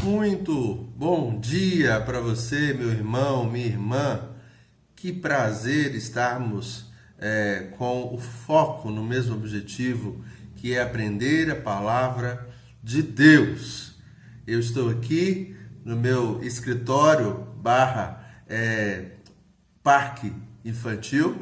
Muito bom dia para você, meu irmão, minha irmã. Que prazer estarmos com o foco no mesmo objetivo, que é aprender a palavra de Deus. Eu estou aqui no meu escritório parque infantil,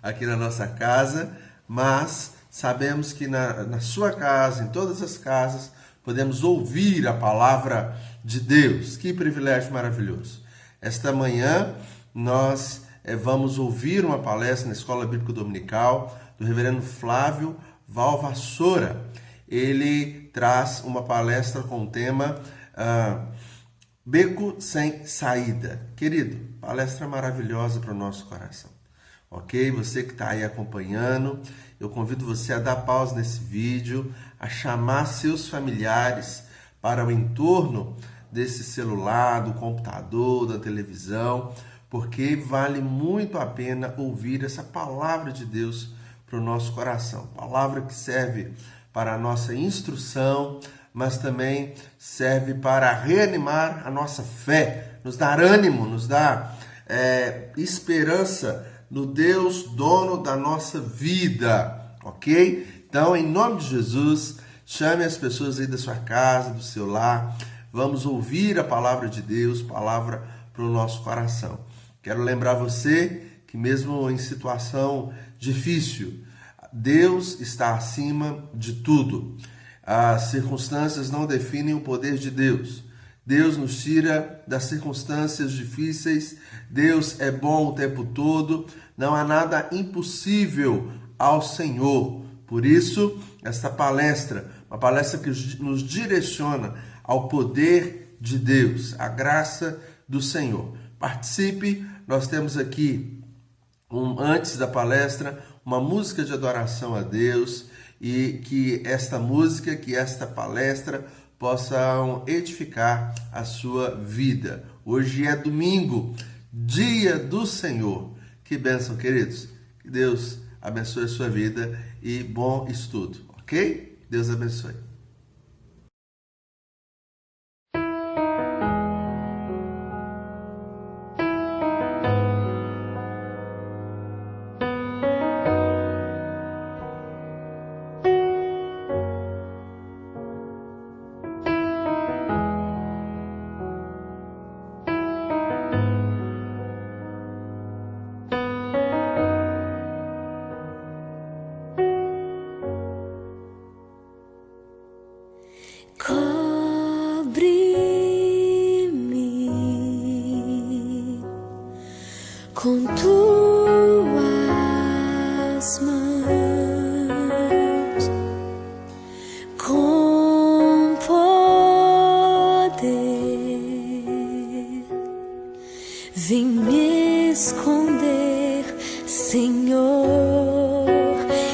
aqui na nossa casa, mas sabemos que na sua casa, em todas as casas, podemos ouvir a palavra de Deus. Que privilégio maravilhoso. Esta manhã nós vamos ouvir uma palestra na Escola Bíblica Dominical do reverendo Flávio Valvassoura. Ele traz uma palestra com o tema Beco Sem Saída. Querido, palestra maravilhosa para o nosso coração. Ok? Você que está aí acompanhando, eu convido você a dar pausa nesse vídeo, a chamar seus familiares para o entorno desse celular, do computador, da televisão, porque vale muito a pena ouvir essa palavra de Deus para o nosso coração. Palavra que serve para a nossa instrução, mas também serve para reanimar a nossa fé, nos dar ânimo, nos dar esperança no Deus dono da nossa vida, ok? Então, em nome de Jesus, chame as pessoas aí da sua casa, do seu lar. Vamos ouvir a palavra de Deus, palavra para o nosso coração. Quero lembrar você que mesmo em situação difícil, Deus está acima de tudo. As circunstâncias não definem o poder de Deus. Deus nos tira das circunstâncias difíceis. Deus é bom o tempo todo. Não há nada impossível ao Senhor. Por isso, esta palestra, uma palestra que nos direciona ao poder de Deus, à graça do Senhor. Participe, nós temos aqui, antes da palestra, uma música de adoração a Deus, e que esta música, que esta palestra possam edificar a sua vida. Hoje é domingo, dia do Senhor. Que bênção, queridos. Que Deus abençoe a sua vida e bom estudo, ok? Deus abençoe. Cobre-me com tuas mãos, com poder, vem me esconder, Senhor.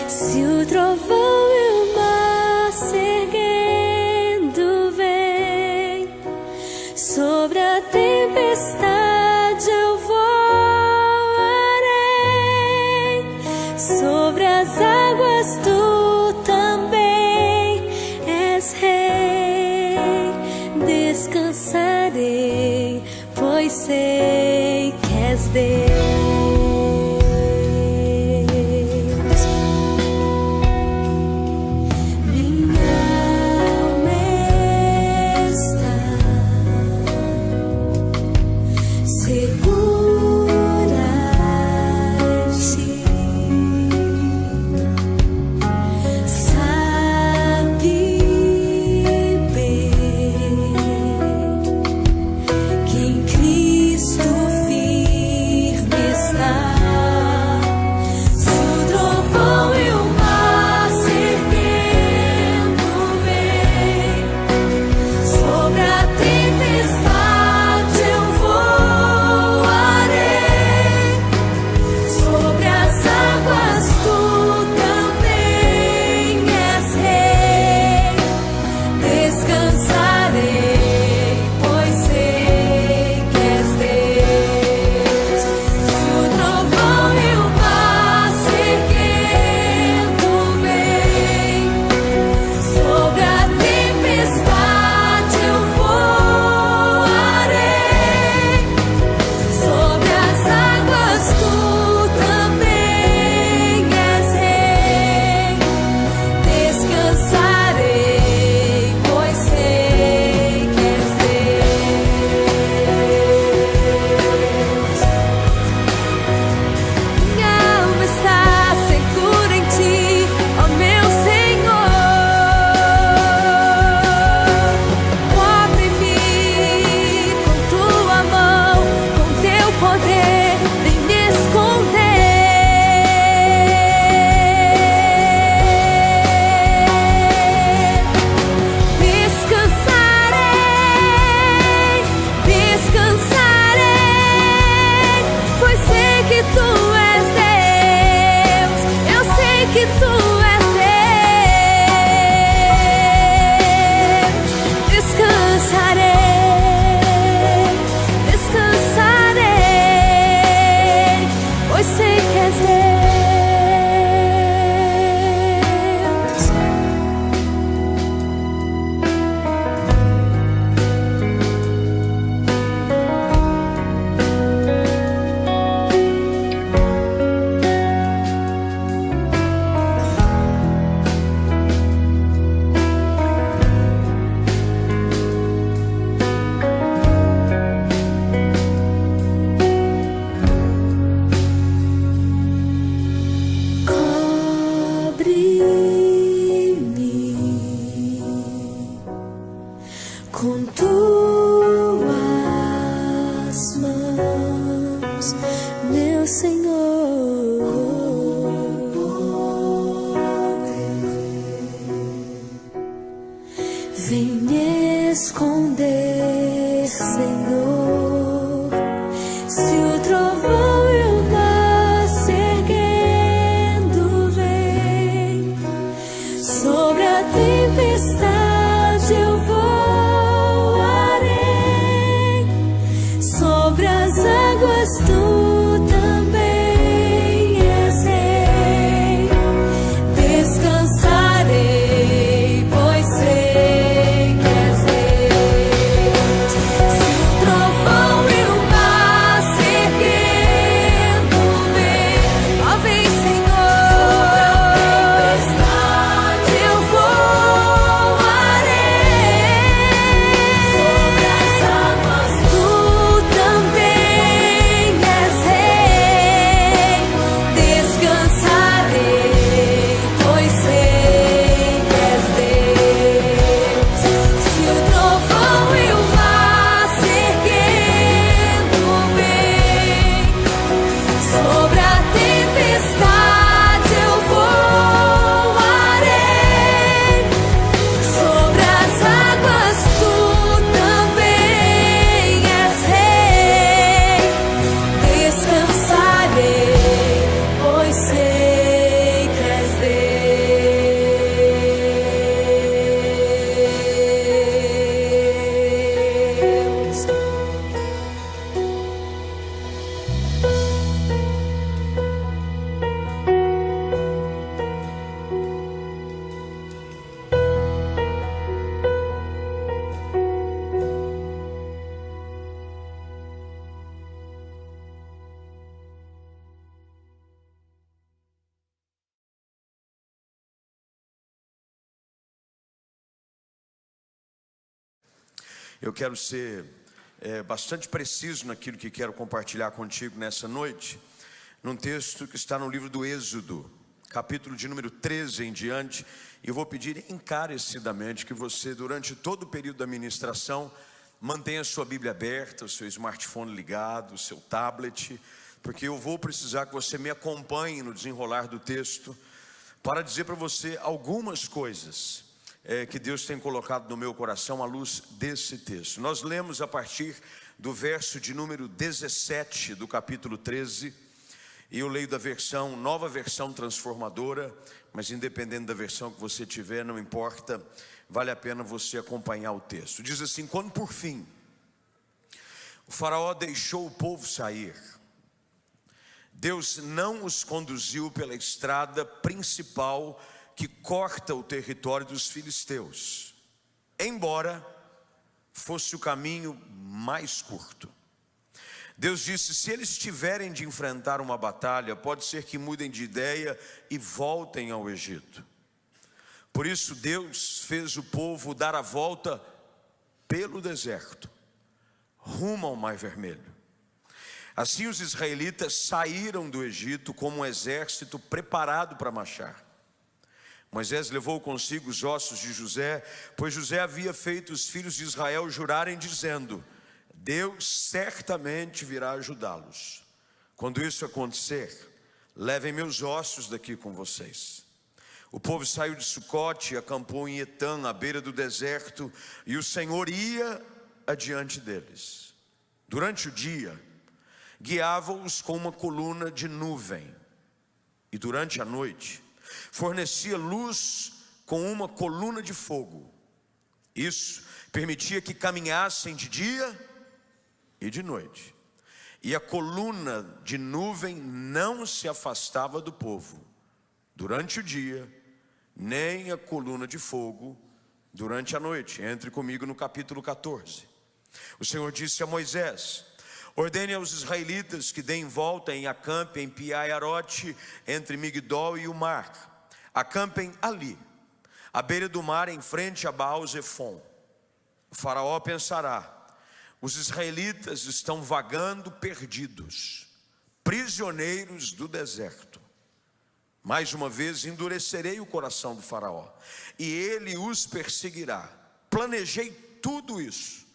Se o trovão e o mar se erguendo vem, sobre a tempestade eu voarei, sobre as águas tu também és rei. Descansarei, pois sei que és Deus. Cristo firme és com tuas mãos, meu Senhor. Vem me esconder, Senhor, se o trovão e o mar se erguendo vem sobre a tempestade, eu voarei sobre as águas. Tu também és rei. Descansarei, pois sei que és Deus. Se o trovão e o mar se erguendo vem, ó vem, Senhor, eu voarei sobre as águas. Tu também és rei. Descansarei, pois sei que és Deus. Se o trovão e o mar se erguendo vem sobre a tempestade, eu voarei sobre as águas. Tu também és rei. Descansarei, pois sei que és Deus. Eu quero ser bastante preciso naquilo que quero compartilhar contigo nessa noite, num texto que está no livro do Êxodo, capítulo de número 13 em diante. E eu vou pedir encarecidamente que você, durante todo o período da ministração, mantenha a sua Bíblia aberta, o seu smartphone ligado, o seu tablet, porque eu vou precisar que você me acompanhe no desenrolar do texto, para dizer para você algumas coisas que Deus tem colocado no meu coração à luz desse texto. Nós lemos a partir do verso de número 17 do capítulo 13, e eu leio da versão, nova versão transformadora, mas independente da versão que você tiver, não importa, vale a pena você acompanhar o texto. Diz assim: quando por fim o faraó deixou o povo sair, Deus não os conduziu pela estrada principal que corta o território dos filisteus, embora fosse o caminho mais curto. Deus disse: se eles tiverem de enfrentar uma batalha, pode ser que mudem de ideia e voltem ao Egito. Por isso Deus fez o povo dar a volta pelo deserto, rumo ao Mar Vermelho. Assim os israelitas saíram do Egito como um exército preparado para marchar. Moisés levou consigo os ossos de José, pois José havia feito os filhos de Israel jurarem, dizendo: Deus certamente virá ajudá-los. Quando isso acontecer, levem meus ossos daqui com vocês. O povo saiu de Sucote e acampou em Etã, à beira do deserto, e o Senhor ia adiante deles. Durante o dia, guiava-os com uma coluna de nuvem, e durante a noite fornecia luz com uma coluna de fogo. Isso permitia que caminhassem de dia e de noite. e a coluna de nuvem não se afastava do povo durante o dia, nem a coluna de fogo durante a noite. Entre comigo no capítulo 14. O Senhor disse a Moisés: ordene aos israelitas que deem volta em acampem em Pi-Hahirote, entre Migdol e o mar. Acampem ali, à beira do mar, em frente a Baal-Zephon. O faraó pensará: os israelitas estão vagando perdidos, prisioneiros do deserto. Mais uma vez endurecerei o coração do faraó, e ele os perseguirá. Planejei tudo isso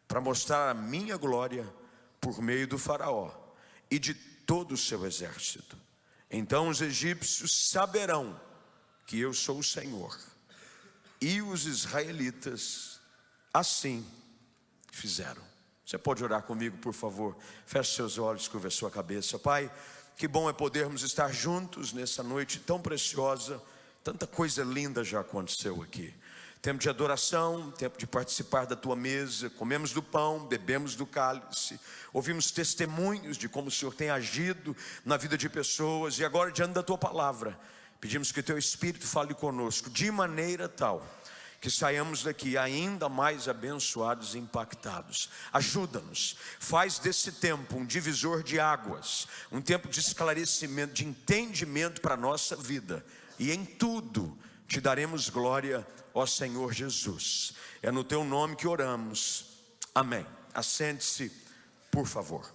para mostrar a minha glória por meio do faraó e de todo o seu exército. Então os egípcios saberão que eu sou o Senhor. E os israelitas assim fizeram. Você pode orar comigo, por favor? Feche seus olhos, curva a sua cabeça. Pai, que bom é podermos estar juntos nessa noite tão preciosa. Tanta coisa linda já aconteceu aqui. Tempo de adoração, tempo de participar da tua mesa. Comemos do pão, bebemos do cálice. Ouvimos testemunhos de como o Senhor tem agido na vida de pessoas. E agora, diante da tua palavra, pedimos que o teu Espírito fale conosco de maneira tal que saiamos daqui ainda mais abençoados e impactados. Ajuda-nos, faz desse tempo um divisor de águas, um tempo de esclarecimento, de entendimento para a nossa vida. E em tudo te daremos glória, ó Senhor Jesus. É no teu nome que oramos, amém. Assente-se, por favor.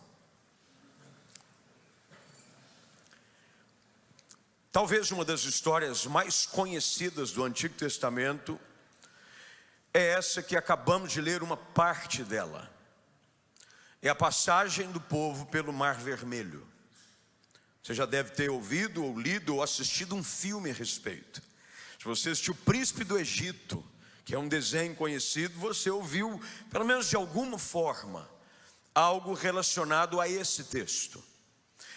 Talvez uma das histórias mais conhecidas do Antigo Testamento é essa que acabamos de ler uma parte dela. É a passagem do povo pelo Mar Vermelho. Você já deve ter ouvido, ou lido, ou assistido um filme a respeito. Se você assistiu O Príncipe do Egito, que é um desenho conhecido, você ouviu, pelo menos de alguma forma, algo relacionado a esse texto.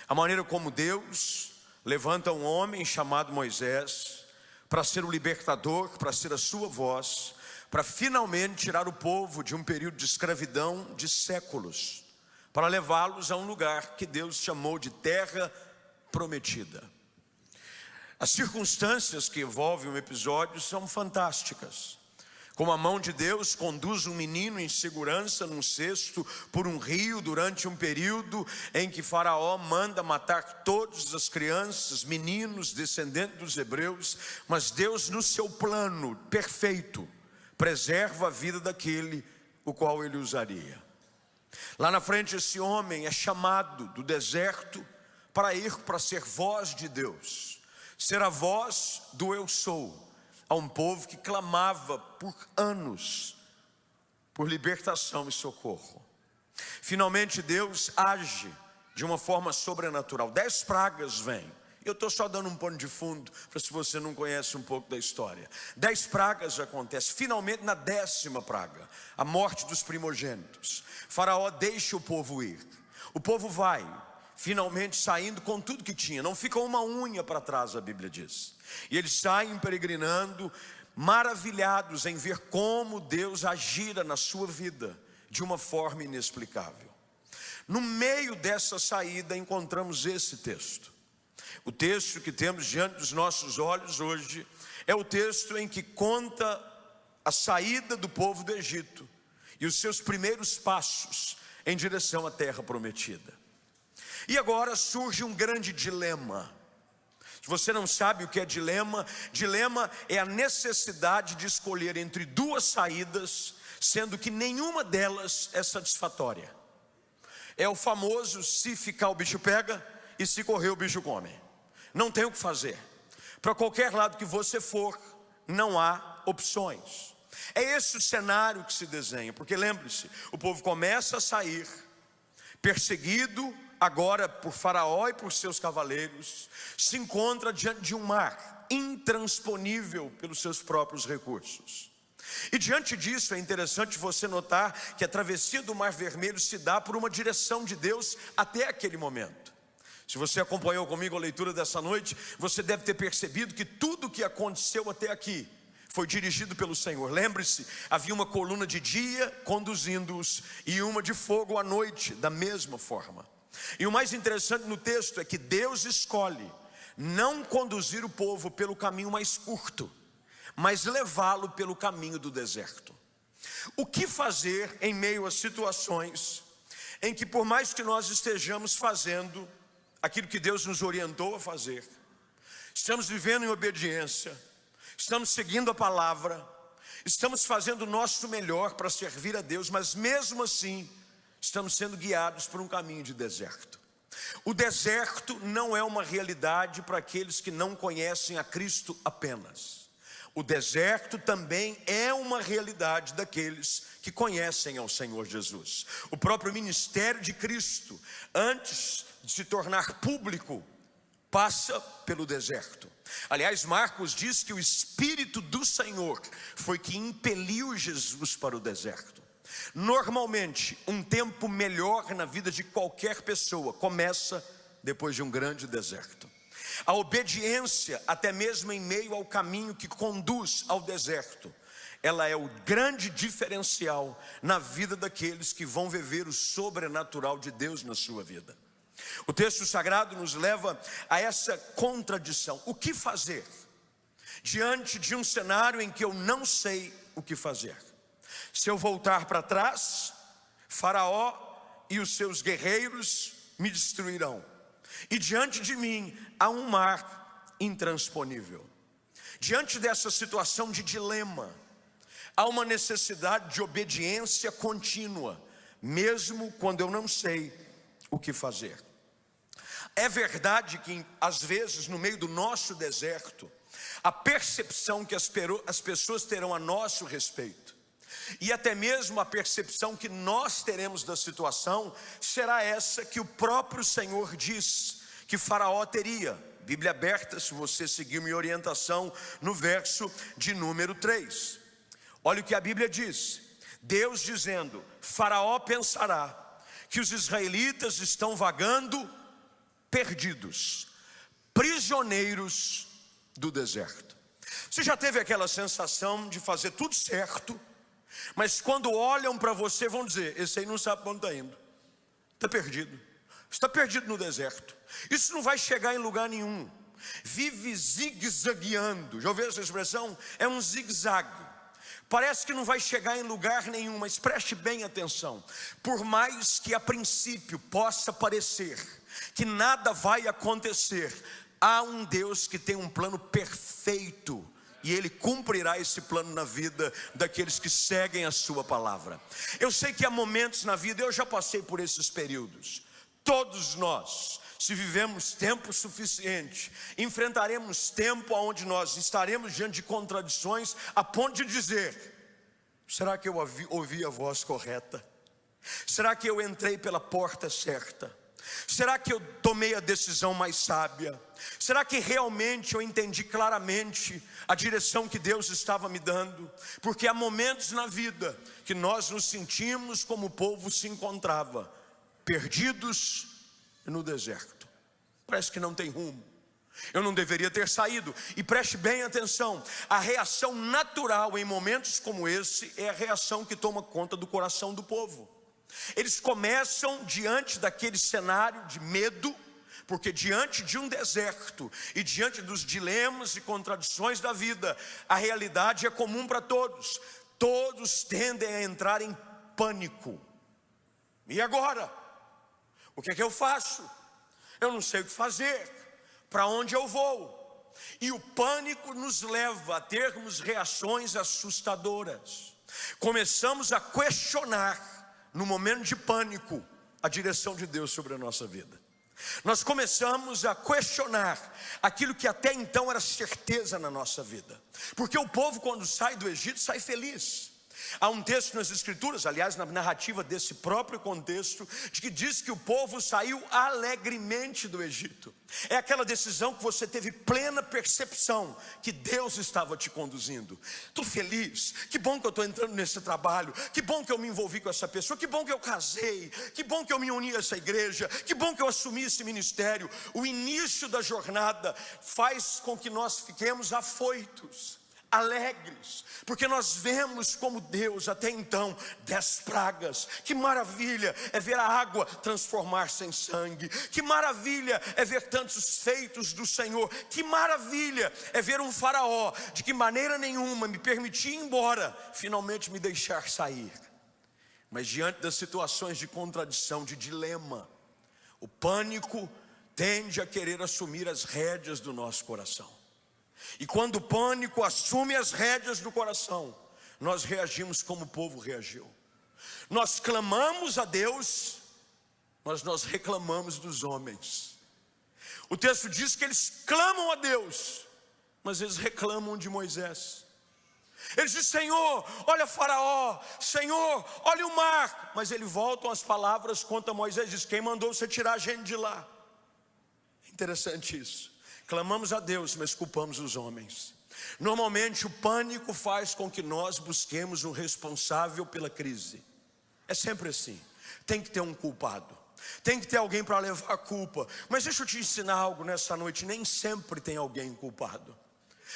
A maneira como Deus levanta um homem chamado Moisés para ser o libertador, para ser a sua voz, para finalmente tirar o povo de um período de escravidão de séculos, para levá-los a um lugar que Deus chamou de terra prometida. As circunstâncias que envolvem o episódio são fantásticas. Como a mão de Deus conduz um menino em segurança num cesto por um rio durante um período em que Faraó manda matar todas as crianças, meninos, descendentes dos hebreus, mas Deus, no seu plano perfeito, preserva a vida daquele o qual ele usaria. Lá na frente, esse homem é chamado do deserto para ir para ser voz de Deus, ser a voz do eu sou, a um povo que clamava por anos por libertação e socorro. Finalmente Deus age de uma forma sobrenatural. 10 pragas vêm. Eu estou só dando um pano de fundo para se você não conhece um pouco da história. 10 pragas acontecem. Finalmente, na 10ª praga, a morte dos primogênitos, Faraó deixa o povo ir. O povo vai, finalmente saindo com tudo que tinha. Não fica uma unha para trás, a Bíblia diz. E eles saem peregrinando, maravilhados em ver como Deus agira na sua vida de uma forma inexplicável. No meio dessa saída encontramos esse texto. O texto que temos diante dos nossos olhos hoje é o texto em que conta a saída do povo do Egito e os seus primeiros passos em direção à terra prometida. E agora surge um grande dilema. Se você não sabe o que é dilema, dilema é a necessidade de escolher entre 2 saídas, sendo que nenhuma delas é satisfatória. É o famoso: se ficar o bicho pega e se correr o bicho come. Não tem o que fazer. Para qualquer lado que você for, não há opções. É esse o cenário que se desenha, porque lembre-se, o povo começa a sair, perseguido agora por Faraó e por seus cavaleiros, se encontra diante de um mar intransponível pelos seus próprios recursos. E diante disso é interessante você notar que a travessia do Mar Vermelho se dá por uma direção de Deus até aquele momento. Se você acompanhou comigo a leitura dessa noite, você deve ter percebido que tudo o que aconteceu até aqui foi dirigido pelo Senhor. Lembre-se, havia uma coluna de dia conduzindo-os e uma de fogo à noite, da mesma forma. E o mais interessante no texto é que Deus escolhe não conduzir o povo pelo caminho mais curto, mas levá-lo pelo caminho do deserto. O que fazer em meio a situações em que, por mais que nós estejamos fazendo aquilo que Deus nos orientou a fazer, estamos vivendo em obediência, estamos seguindo a palavra, estamos fazendo o nosso melhor para servir a Deus, mas mesmo assim estamos sendo guiados por um caminho de deserto. O deserto não é uma realidade para aqueles que não conhecem a Cristo apenas. O deserto também é uma realidade daqueles que conhecem ao Senhor Jesus. O próprio ministério de Cristo, antes de se tornar público, passa pelo deserto. Aliás, Marcos diz que o Espírito do Senhor foi que impeliu Jesus para o deserto. Normalmente, um tempo melhor na vida de qualquer pessoa começa depois de um grande deserto. A obediência, até mesmo em meio ao caminho que conduz ao deserto, ela é o grande diferencial na vida daqueles que vão viver o sobrenatural de Deus na sua vida. O texto sagrado nos leva a essa contradição. O que fazer diante de um cenário em que eu não sei o que fazer? Se eu voltar para trás, Faraó e os seus guerreiros me destruirão, e diante de mim há um mar intransponível. Diante dessa situação de dilema, há uma necessidade de obediência contínua, mesmo quando eu não sei o que fazer. É verdade que às vezes no meio do nosso deserto, a percepção que as pessoas terão a nosso respeito, e até mesmo a percepção que nós teremos da situação, será essa que o próprio Senhor diz que Faraó teria. Bíblia aberta, se você seguir minha orientação, no verso de número 3. Olha o que a Bíblia diz. Deus dizendo: Faraó pensará que os israelitas estão vagando perdidos, prisioneiros do deserto. Você já teve aquela sensação de fazer tudo certo, mas quando olham para você vão dizer: esse aí não sabe para onde está indo, está perdido, está perdido no deserto, isso não vai chegar em lugar nenhum, vive zigue-zagueando. Já ouviu essa expressão? É um zigue-zague, parece que não vai chegar em lugar nenhum. Mas preste bem atenção, por mais que a princípio possa parecer que nada vai acontecer, há um Deus que tem um plano perfeito, e Ele cumprirá esse plano na vida daqueles que seguem a sua palavra. Eu sei que há momentos na vida, eu já passei por esses períodos. Todos nós, se vivemos tempo suficiente, enfrentaremos tempo onde nós estaremos diante de contradições, a ponto de dizer: será que eu ouvi a voz correta? Será que eu entrei pela porta certa? Será que eu tomei a decisão mais sábia? Será que realmente eu entendi claramente a direção que Deus estava me dando? Porque há momentos na vida que nós nos sentimos como o povo se encontrava, perdidos no deserto. Parece que não tem rumo. Eu não deveria ter saído. E preste bem atenção, a reação natural em momentos como esse é a reação que toma conta do coração do povo. Eles começam diante daquele cenário de medo, porque diante de um deserto e diante dos dilemas e contradições da vida, a realidade é comum para todos. Todos tendem a entrar em pânico. E agora? O que é que eu faço? Eu não sei o que fazer. Para onde eu vou? E o pânico nos leva a termos reações assustadoras. Começamos a questionar, no momento de pânico, a direção de Deus sobre a nossa vida. Nós começamos a questionar aquilo que até então era certeza na nossa vida. Porque o povo, quando sai do Egito, sai feliz. Há um texto nas Escrituras, aliás, na narrativa desse próprio contexto, de que diz que o povo saiu alegremente do Egito. É aquela decisão que você teve plena percepção que Deus estava te conduzindo. Estou feliz, que bom que eu estou entrando nesse trabalho, que bom que eu me envolvi com essa pessoa, que bom que eu casei, que bom que eu me uni a essa igreja, que bom que eu assumi esse ministério. O início da jornada faz com que nós fiquemos afoitos, alegres, porque nós vemos como Deus até então 10 pragas. Que maravilha é ver a água transformar-se em sangue, que maravilha é ver tantos feitos do Senhor, que maravilha é ver um faraó de que maneira nenhuma me permitia ir embora, finalmente me deixar sair. Mas diante das situações de contradição, de dilema, o pânico tende a querer assumir as rédeas do nosso coração. E quando o pânico assume as rédeas do coração, nós reagimos como o povo reagiu. Nós clamamos a Deus, mas nós reclamamos dos homens. O texto diz que eles clamam a Deus, mas eles reclamam de Moisés. Eles dizem: Senhor, olha Faraó, Senhor, olha o mar. Mas eles voltam as palavras contra Moisés, diz: quem mandou você tirar a gente de lá? Interessante isso. Clamamos a Deus, mas culpamos os homens. Normalmente o pânico faz com que nós busquemos um responsável pela crise. É sempre assim. Tem que ter um culpado, tem que ter alguém para levar a culpa. Mas deixa eu te ensinar algo nessa noite: nem sempre tem alguém culpado,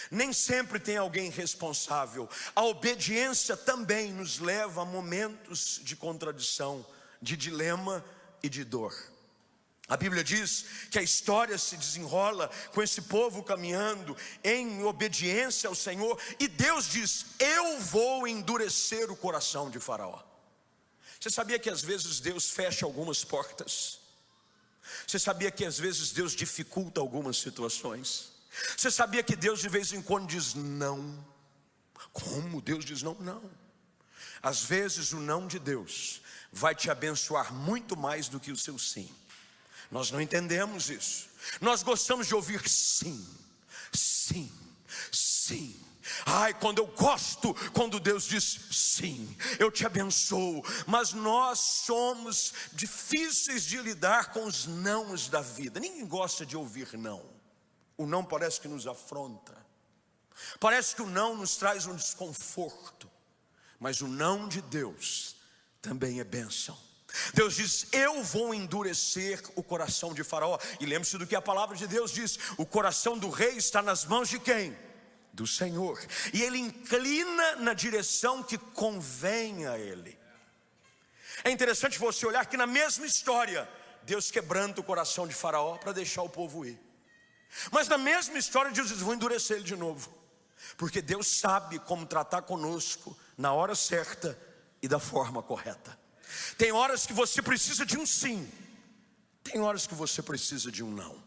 nem sempre tem alguém responsável. A obediência também nos leva a momentos de contradição, de dilema e de dor. A Bíblia diz que a história se desenrola com esse povo caminhando em obediência ao Senhor, e Deus diz: eu vou endurecer o coração de Faraó. Você sabia que às vezes Deus fecha algumas portas? Você sabia que às vezes Deus dificulta algumas situações? Você sabia que Deus de vez em quando diz não? Como Deus diz não? Não. Às vezes o não de Deus vai te abençoar muito mais do que o seu sim. Nós não entendemos isso. Nós gostamos de ouvir sim, sim, sim. Ai, quando eu gosto, quando Deus diz sim, eu te abençoo. Mas nós somos difíceis de lidar com os nãos da vida. Ninguém gosta de ouvir não. O não parece que nos afronta, parece que o não nos traz um desconforto. Mas o não de Deus também é bênção. Deus diz: eu vou endurecer o coração de Faraó. E lembre-se do que a palavra de Deus diz: o coração do rei está nas mãos de quem? Do Senhor. E ele inclina na direção que convém a ele. É interessante você olhar que na mesma história, Deus quebranta o coração de Faraó para deixar o povo ir. Mas na mesma história, Deus diz: vou endurecer ele de novo. Porque Deus sabe como tratar conosco na hora certa e da forma correta. Tem horas que você precisa de um sim, tem horas que você precisa de um não.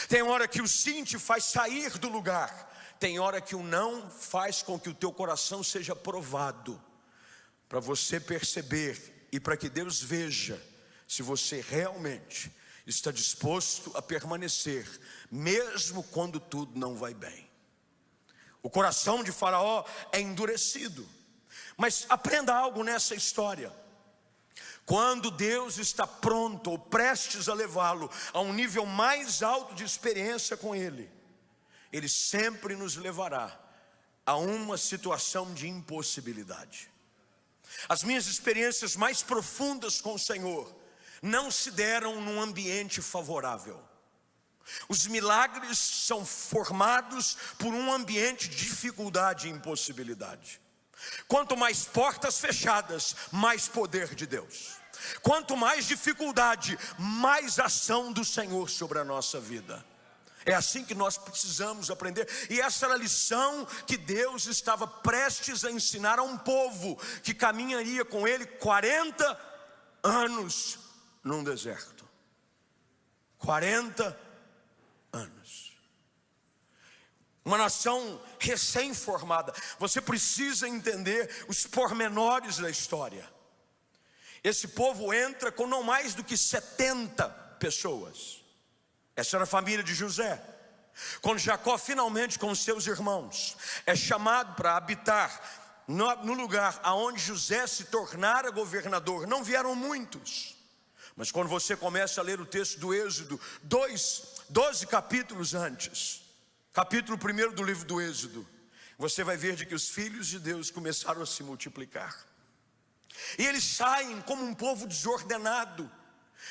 Tem hora que o sim te faz sair do lugar, tem hora que o não faz com que o teu coração seja provado, para você perceber e para que Deus veja se você realmente está disposto a permanecer, mesmo quando tudo não vai bem. O coração de Faraó é endurecido. Mas aprenda algo nessa história: quando Deus está pronto ou prestes a levá-lo a um nível mais alto de experiência com Ele, Ele sempre nos levará a uma situação de impossibilidade. As minhas experiências mais profundas com o Senhor não se deram num ambiente favorável. Os milagres são formados por um ambiente de dificuldade e impossibilidade. Quanto mais portas fechadas, mais poder de Deus. Quanto mais dificuldade, mais ação do Senhor sobre a nossa vida. É assim que nós precisamos aprender. E essa era a lição que Deus estava prestes a ensinar a um povo que caminharia com Ele 40 anos num deserto. 40 anos. Uma nação recém-formada. Você precisa entender os pormenores da história. Esse povo entra com não mais do que 70 pessoas. Essa era a família de José. Quando Jacó finalmente com seus irmãos é chamado para habitar no lugar aonde José se tornara governador, não vieram muitos. Mas quando você começa a ler o texto do Êxodo, 12 capítulos antes, capítulo 1 do livro do Êxodo, você vai ver de que os filhos de Deus começaram a se multiplicar. E eles saem como um povo desordenado.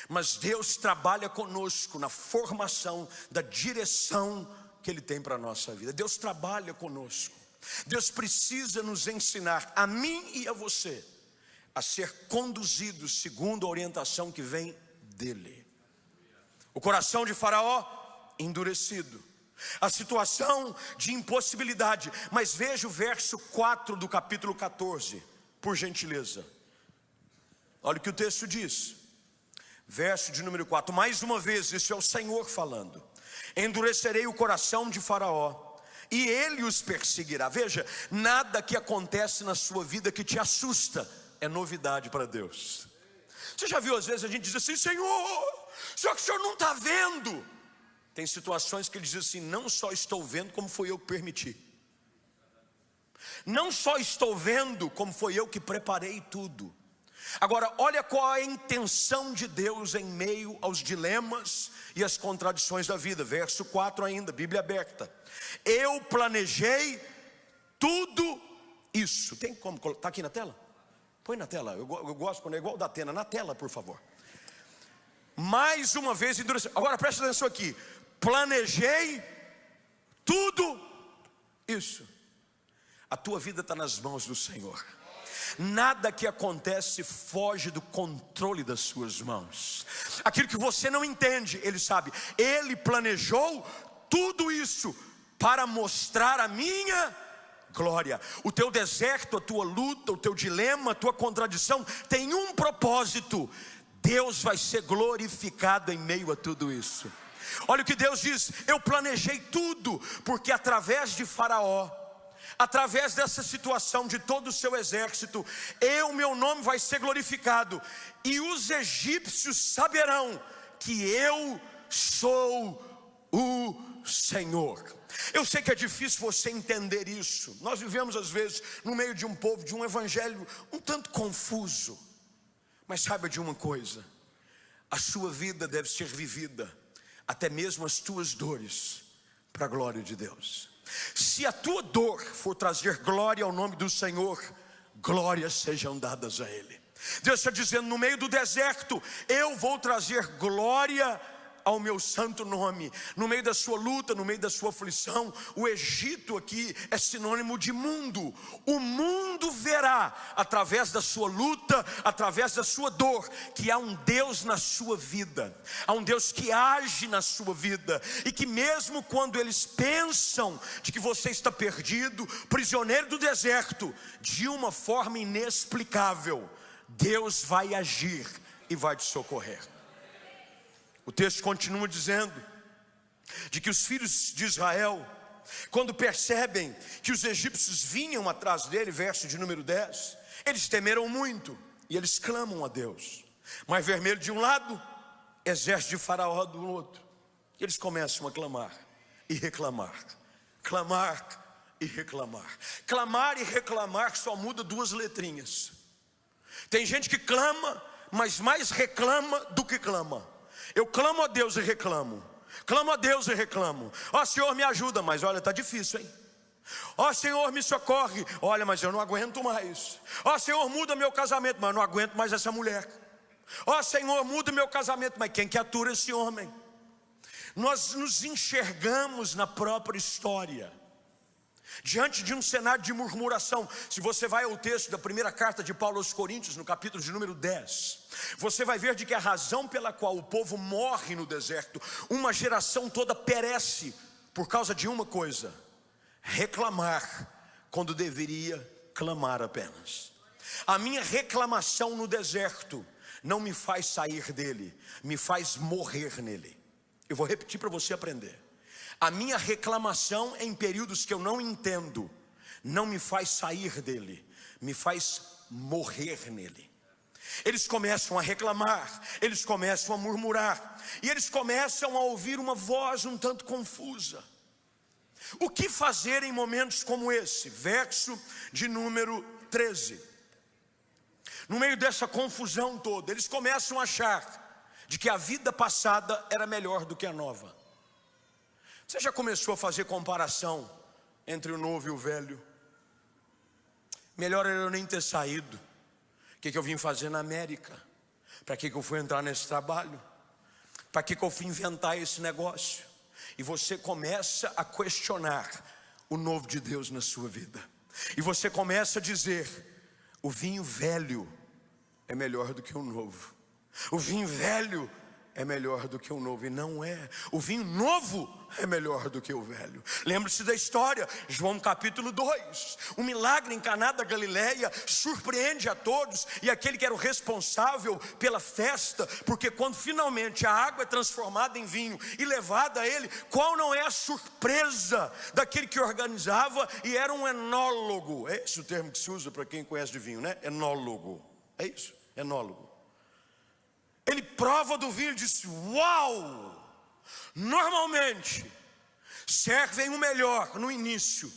Mas Deus trabalha conosco na formação da direção que Ele tem para a nossa vida. Deus trabalha conosco. Deus precisa nos ensinar, a mim e a você, a ser conduzidos segundo a orientação que vem dele. O coração de Faraó endurecido, a situação de impossibilidade. Mas veja o verso 4 do capítulo 14, por gentileza. Olha o que o texto diz, verso de número 4. Mais uma vez, isso é o Senhor falando: endurecerei o coração de Faraó, e ele os perseguirá. Veja, nada que acontece na sua vida que te assusta é novidade para Deus. Você já viu, às vezes a gente diz assim: Senhor, só que o Senhor não está vendo. Tem situações que ele diz assim: não só estou vendo, como foi eu que permiti. Não só estou vendo, como foi eu que preparei tudo. Agora, olha qual é a intenção de Deus em meio aos dilemas e às contradições da vida. Verso 4 ainda, Bíblia aberta. Eu planejei tudo isso. Tem como colocar? Está aqui na tela? Põe na tela, eu gosto quando é igual da Atena. Na tela, por favor. Mais uma vez endureceu. Agora presta atenção aqui. Planejei tudo isso. A tua vida está nas mãos do Senhor. Nada que acontece foge do controle das suas mãos. Aquilo que você não entende, Ele sabe. Ele planejou tudo isso para mostrar a minha glória. O teu deserto, a tua luta, o teu dilema, a tua contradição tem um propósito: Deus vai ser glorificado em meio a tudo isso. Olha o que Deus diz: eu planejei tudo, porque através de Faraó, através dessa situação, de todo o seu exército, meu nome vai ser glorificado, e os egípcios saberão que eu sou o Senhor. Eu sei que é difícil você entender isso. Nós vivemos às vezes no meio de um povo, de um evangelho um tanto confuso. Mas saiba de uma coisa: a sua vida deve ser vivida, até mesmo as tuas dores, para a glória de Deus. Se a tua dor for trazer glória ao nome do Senhor, glórias sejam dadas a Ele. Deus está dizendo: no meio do deserto, eu vou trazer glória ao meu santo nome. No meio da sua luta, no meio da sua aflição, o Egito aqui é sinônimo de mundo. O mundo verá, através da sua luta, através da sua dor, que há um Deus na sua vida. Há um Deus que age na sua vida, e que mesmo quando eles pensam de que você está perdido, prisioneiro do deserto, de uma forma inexplicável, Deus vai agir e vai te socorrer. O texto continua dizendo de que os filhos de Israel, quando percebem que os egípcios vinham atrás dele, verso de número 10, eles temeram muito e eles clamam a Deus. Mar Vermelho de um lado, exército de Faraó do outro. E eles começam a clamar e reclamar, clamar e reclamar. Clamar e reclamar só muda duas letrinhas. Tem gente que clama, mas mais reclama do que clama. Eu clamo a Deus e reclamo. Clamo a Deus e reclamo. Ó Senhor, me ajuda, mas olha, está difícil, hein? Ó Senhor, me socorre. Olha, mas eu não aguento mais. Ó Senhor, muda meu casamento, mas eu não aguento mais essa mulher. Ó Senhor, muda meu casamento, mas quem que atura esse homem? Nós nos enxergamos na própria história, diante de um cenário de murmuração. Se você vai ao texto da primeira carta de Paulo aos Coríntios, no capítulo de número 10, você vai ver de que a razão pela qual o povo morre no deserto, uma geração toda perece, por causa de uma coisa: reclamar, quando deveria clamar apenas. A minha reclamação no deserto não me faz sair dele, me faz morrer nele. Eu vou repetir para você aprender. A minha reclamação em períodos que eu não entendo não me faz sair dele, me faz morrer nele. Eles começam a reclamar, eles começam a murmurar, e eles começam a ouvir uma voz um tanto confusa. O que fazer em momentos como esse? Verso de número 13. No meio dessa confusão toda, eles começam a achar de que a vida passada era melhor do que a nova. Você já começou a fazer comparação entre o novo e o velho? Melhor era eu nem ter saído. O que eu vim fazer na América? Para que eu fui entrar nesse trabalho? Para que eu fui inventar esse negócio? E você começa a questionar o novo de Deus na sua vida. E você começa a dizer: o vinho velho é melhor do que o novo. O vinho velho é melhor do que o novo. E não é. O vinho novo é melhor do que o velho. Lembre-se da história, João capítulo 2. Um milagre em Caná da Galileia surpreende a todos. E aquele que era o responsável pela festa, porque quando finalmente a água é transformada em vinho e levada a ele, qual não é a surpresa daquele que organizava? E era um enólogo. É esse o termo que se usa para quem conhece de vinho, né? Enólogo. É isso, enólogo. Ele prova do vinho e disse: uau! Normalmente servem o melhor no início,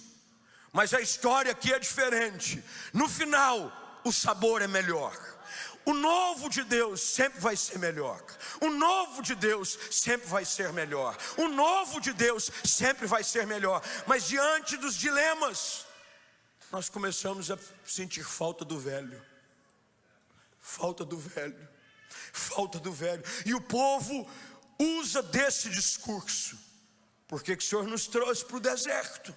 mas a história aqui é diferente. No final o sabor é melhor. O novo de Deus sempre vai ser melhor. O novo de Deus sempre vai ser melhor. O novo de Deus sempre vai ser melhor. Mas diante dos dilemas, nós começamos a sentir falta do velho. Falta do velho. Falta do velho. E o povo usa desse discurso. Por que o Senhor nos trouxe para o deserto?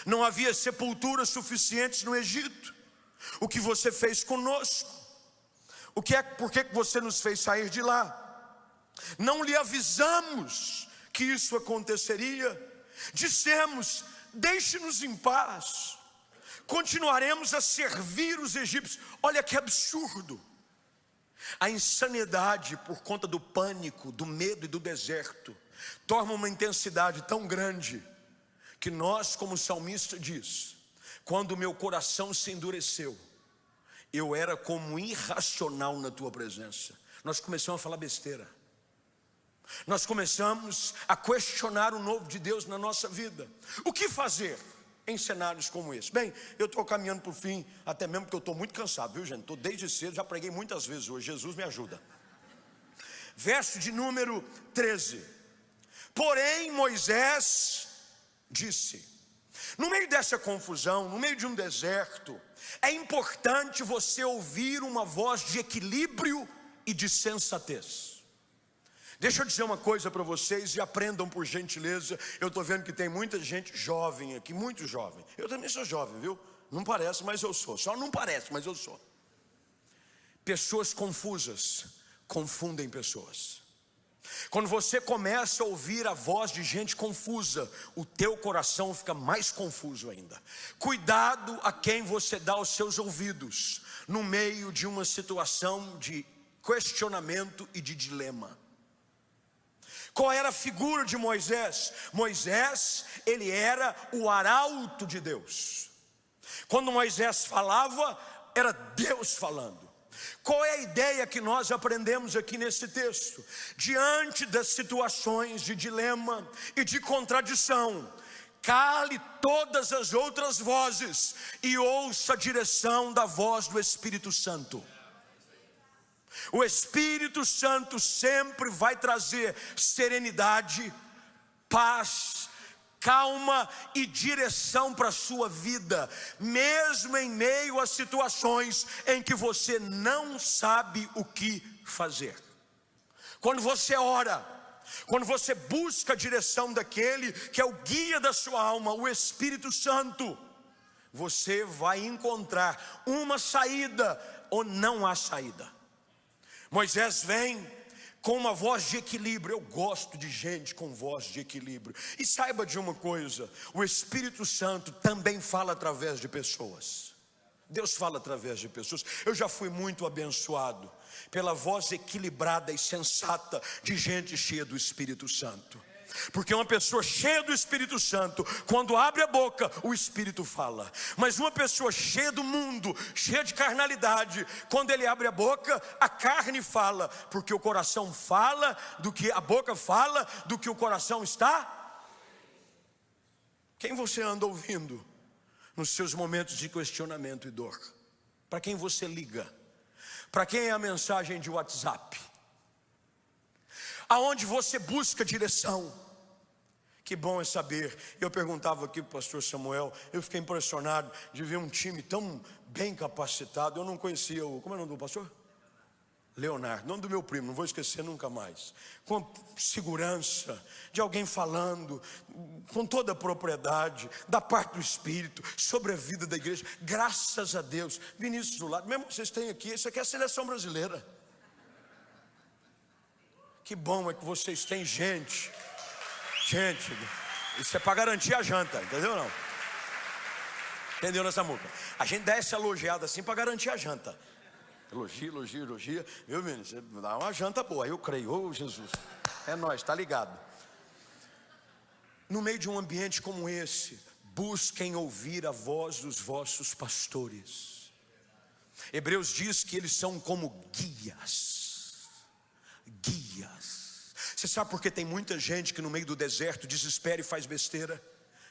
Não havia sepulturas suficientes no Egito. O que você fez conosco? Por que você nos fez sair de lá? Não lhe avisamos que isso aconteceria. Dissemos: deixe-nos em paz. Continuaremos a servir os egípcios. Olha que absurdo. A insanidade por conta do pânico, do medo e do deserto torna uma intensidade tão grande que nós, como o salmista diz: quando o meu coração se endureceu, eu era como irracional na tua presença. Nós começamos a falar besteira. Nós começamos a questionar o novo de Deus na nossa vida. O que fazer em cenários como esse? Bem, eu estou caminhando para o fim, até mesmo porque eu estou muito cansado, viu, gente? Estou desde cedo, já preguei muitas vezes hoje. Jesus me ajuda. Verso de número 13. Porém Moisés disse: no meio dessa confusão, no meio de um deserto, é importante você ouvir uma voz de equilíbrio e de sensatez. Deixa eu dizer uma coisa para vocês e aprendam por gentileza. Eu estou vendo que tem muita gente jovem aqui, muito jovem. Eu também sou jovem, viu? Não parece, mas eu sou. Só não parece, mas eu sou. Pessoas confusas confundem pessoas. Quando você começa a ouvir a voz de gente confusa, o teu coração fica mais confuso ainda. Cuidado a quem você dá os seus ouvidos no meio de uma situação de questionamento e de dilema. Qual era a figura de Moisés? Moisés, ele era o arauto de Deus. Quando Moisés falava, era Deus falando. Qual é a ideia que nós aprendemos aqui nesse texto? Diante das situações de dilema e de contradição, cale todas as outras vozes e ouça a direção da voz do Espírito Santo. O Espírito Santo sempre vai trazer serenidade, paz, calma e direção para a sua vida, mesmo em meio a situações em que você não sabe o que fazer. Quando você ora, quando você busca a direção daquele que é o guia da sua alma, o Espírito Santo, você vai encontrar uma saída ou não há saída. Moisés vem com uma voz de equilíbrio. Eu gosto de gente com voz de equilíbrio. E saiba de uma coisa: o Espírito Santo também fala através de pessoas. Deus fala através de pessoas. Eu já fui muito abençoado pela voz equilibrada e sensata de gente cheia do Espírito Santo. Porque uma pessoa cheia do Espírito Santo, quando abre a boca, o Espírito fala. Mas uma pessoa cheia do mundo, cheia de carnalidade, quando ele abre a boca, a carne fala. Porque o coração fala do que a boca fala, do que o coração está. Quem você anda ouvindo nos seus momentos de questionamento e dor? Para quem você liga? Para quem é a mensagem de WhatsApp? Aonde você busca direção? Que bom é saber. Eu perguntava aqui para o pastor Samuel, eu fiquei impressionado de ver um time tão bem capacitado. Eu não conhecia como é o nome do pastor? Leonardo, nome do meu primo, não vou esquecer nunca mais. Com segurança, de alguém falando, com toda a propriedade, da parte do Espírito, sobre a vida da igreja. Graças a Deus. Vinícius do lado, mesmo que vocês têm aqui, isso aqui é a seleção brasileira. Que bom é que vocês têm gente. Gente, isso é para garantir a janta, entendeu não? Entendeu nessa música? A gente dá essa elogiada assim para garantir a janta. Elogia. Viu, menino? Você dá uma janta boa. Eu creio, ô Jesus. É nóis, tá ligado? No meio de um ambiente como esse, busquem ouvir a voz dos vossos pastores. Hebreus diz que eles são como guias. Guias. Você sabe por que tem muita gente que no meio do deserto desespera e faz besteira?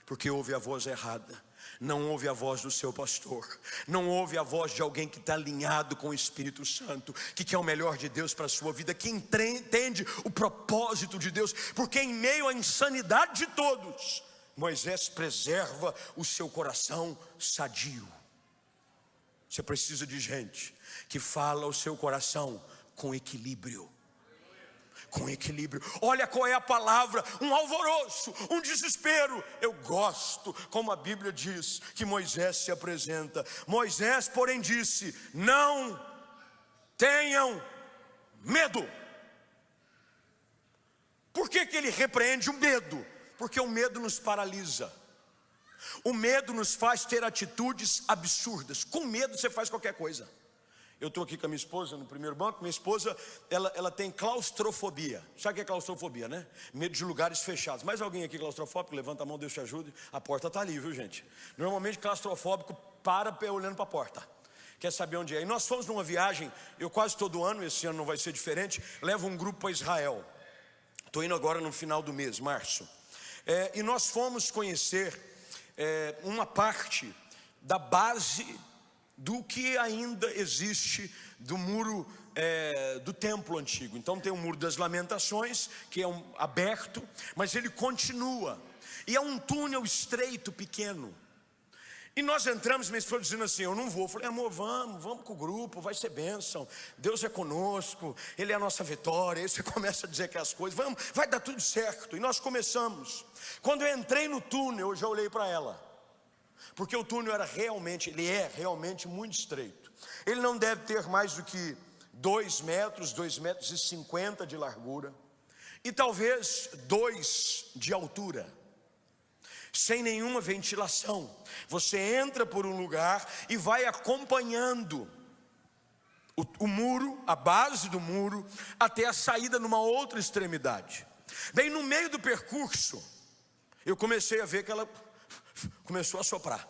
Porque ouve a voz errada. Não ouve a voz do seu pastor, não ouve a voz de alguém que está alinhado com o Espírito Santo, que quer o melhor de Deus para a sua vida, que entende o propósito de Deus, porque em meio à insanidade de todos, Moisés preserva o seu coração sadio. Você precisa de gente que fala o seu coração com equilíbrio. Com equilíbrio. Olha qual é a palavra: um alvoroço, um desespero. Eu gosto como a Bíblia diz que Moisés se apresenta. Moisés, porém, disse: não tenham medo. Por que ele repreende o medo? Porque o medo nos paralisa. O medo nos faz ter atitudes absurdas. Com medo você faz qualquer coisa. Eu estou aqui com a minha esposa no primeiro banco. Minha esposa, ela tem claustrofobia. Sabe o que é claustrofobia, né? Medo de lugares fechados. Mais alguém aqui claustrofóbico? Levanta a mão, Deus te ajude. A porta está ali, viu, gente? Normalmente claustrofóbico para olhando para a porta. Quer saber onde é? E nós fomos numa viagem, eu quase todo ano, esse ano não vai ser diferente, levo um grupo para Israel. Estou indo agora no final do mês, março. E nós fomos conhecer uma parte da base do que ainda existe do muro do templo antigo. Então tem o muro das lamentações, que é aberto, mas ele continua, e é um túnel estreito, pequeno. E nós entramos, minha esposa dizendo assim: eu não vou. Eu falei: amor, vamos com o grupo, vai ser bênção, Deus é conosco, Ele é a nossa vitória. Aí você começa a dizer que as coisas, vai dar tudo certo. E nós começamos. Quando eu entrei no túnel, eu já olhei para ela, porque o túnel ele é realmente muito estreito. Ele não deve ter mais do que 2 metros, 2,50 metros de largura, e talvez 2 de altura, sem nenhuma ventilação. Você entra por um lugar e vai acompanhando o muro, a base do muro, até a saída numa outra extremidade. Bem, no meio do percurso, eu comecei a ver que ela começou a soprar,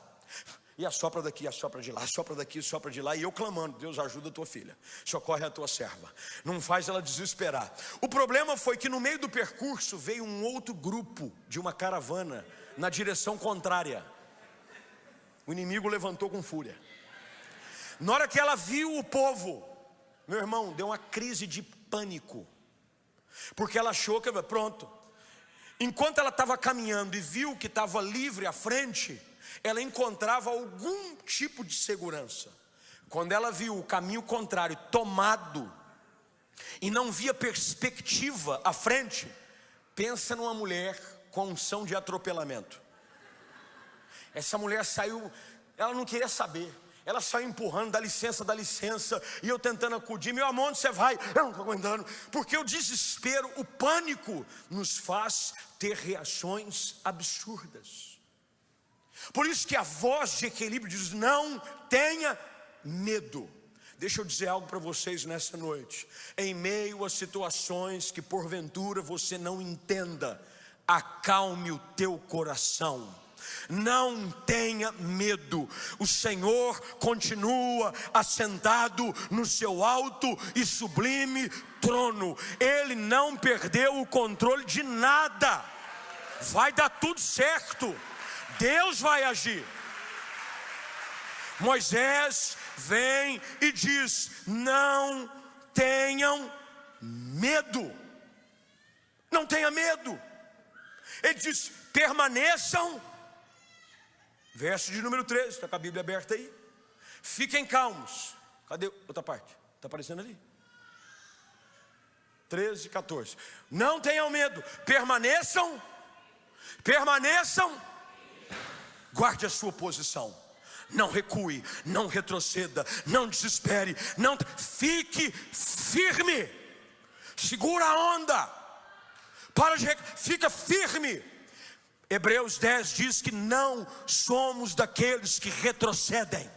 e assopra daqui, assopra de lá, assopra daqui, assopra de lá, e eu clamando: Deus, ajuda a tua filha, socorre a tua serva, não faz ela desesperar. O problema foi que no meio do percurso veio um outro grupo de uma caravana na direção contrária. O inimigo levantou com fúria. Na hora que ela viu o povo, meu irmão, deu uma crise de pânico, porque ela achou que, pronto. Enquanto ela estava caminhando e viu que estava livre à frente, ela encontrava algum tipo de segurança. Quando ela viu o caminho contrário tomado e não via perspectiva à frente, pensa numa mulher com unção de atropelamento. Essa mulher saiu, ela não queria saber. Ela saiu empurrando: dá licença, e eu tentando acudir: meu amor, onde você vai? Eu não estou aguentando. Porque o desespero, o pânico nos faz ter reações absurdas. Por isso que a voz de equilíbrio diz: não tenha medo. Deixa eu dizer algo para vocês nessa noite. Em meio a situações que porventura você não entenda, acalme o teu coração. Não tenha medo. O Senhor continua assentado no seu alto e sublime trono. Ele não perdeu o controle de nada. Vai dar tudo certo. Deus vai agir. Moisés vem e diz: não tenham medo. Não tenha medo. Ele diz: permaneçam. Verso de número 13, está com a Bíblia aberta aí. Fiquem calmos. Cadê a outra parte? Está aparecendo ali? 13, 14. Não tenham medo, permaneçam. Guarde a sua posição. Não recue, não retroceda, não desespere, não fique firme. Segura a onda. Fica firme. Hebreus 10 diz que não somos daqueles que retrocedem.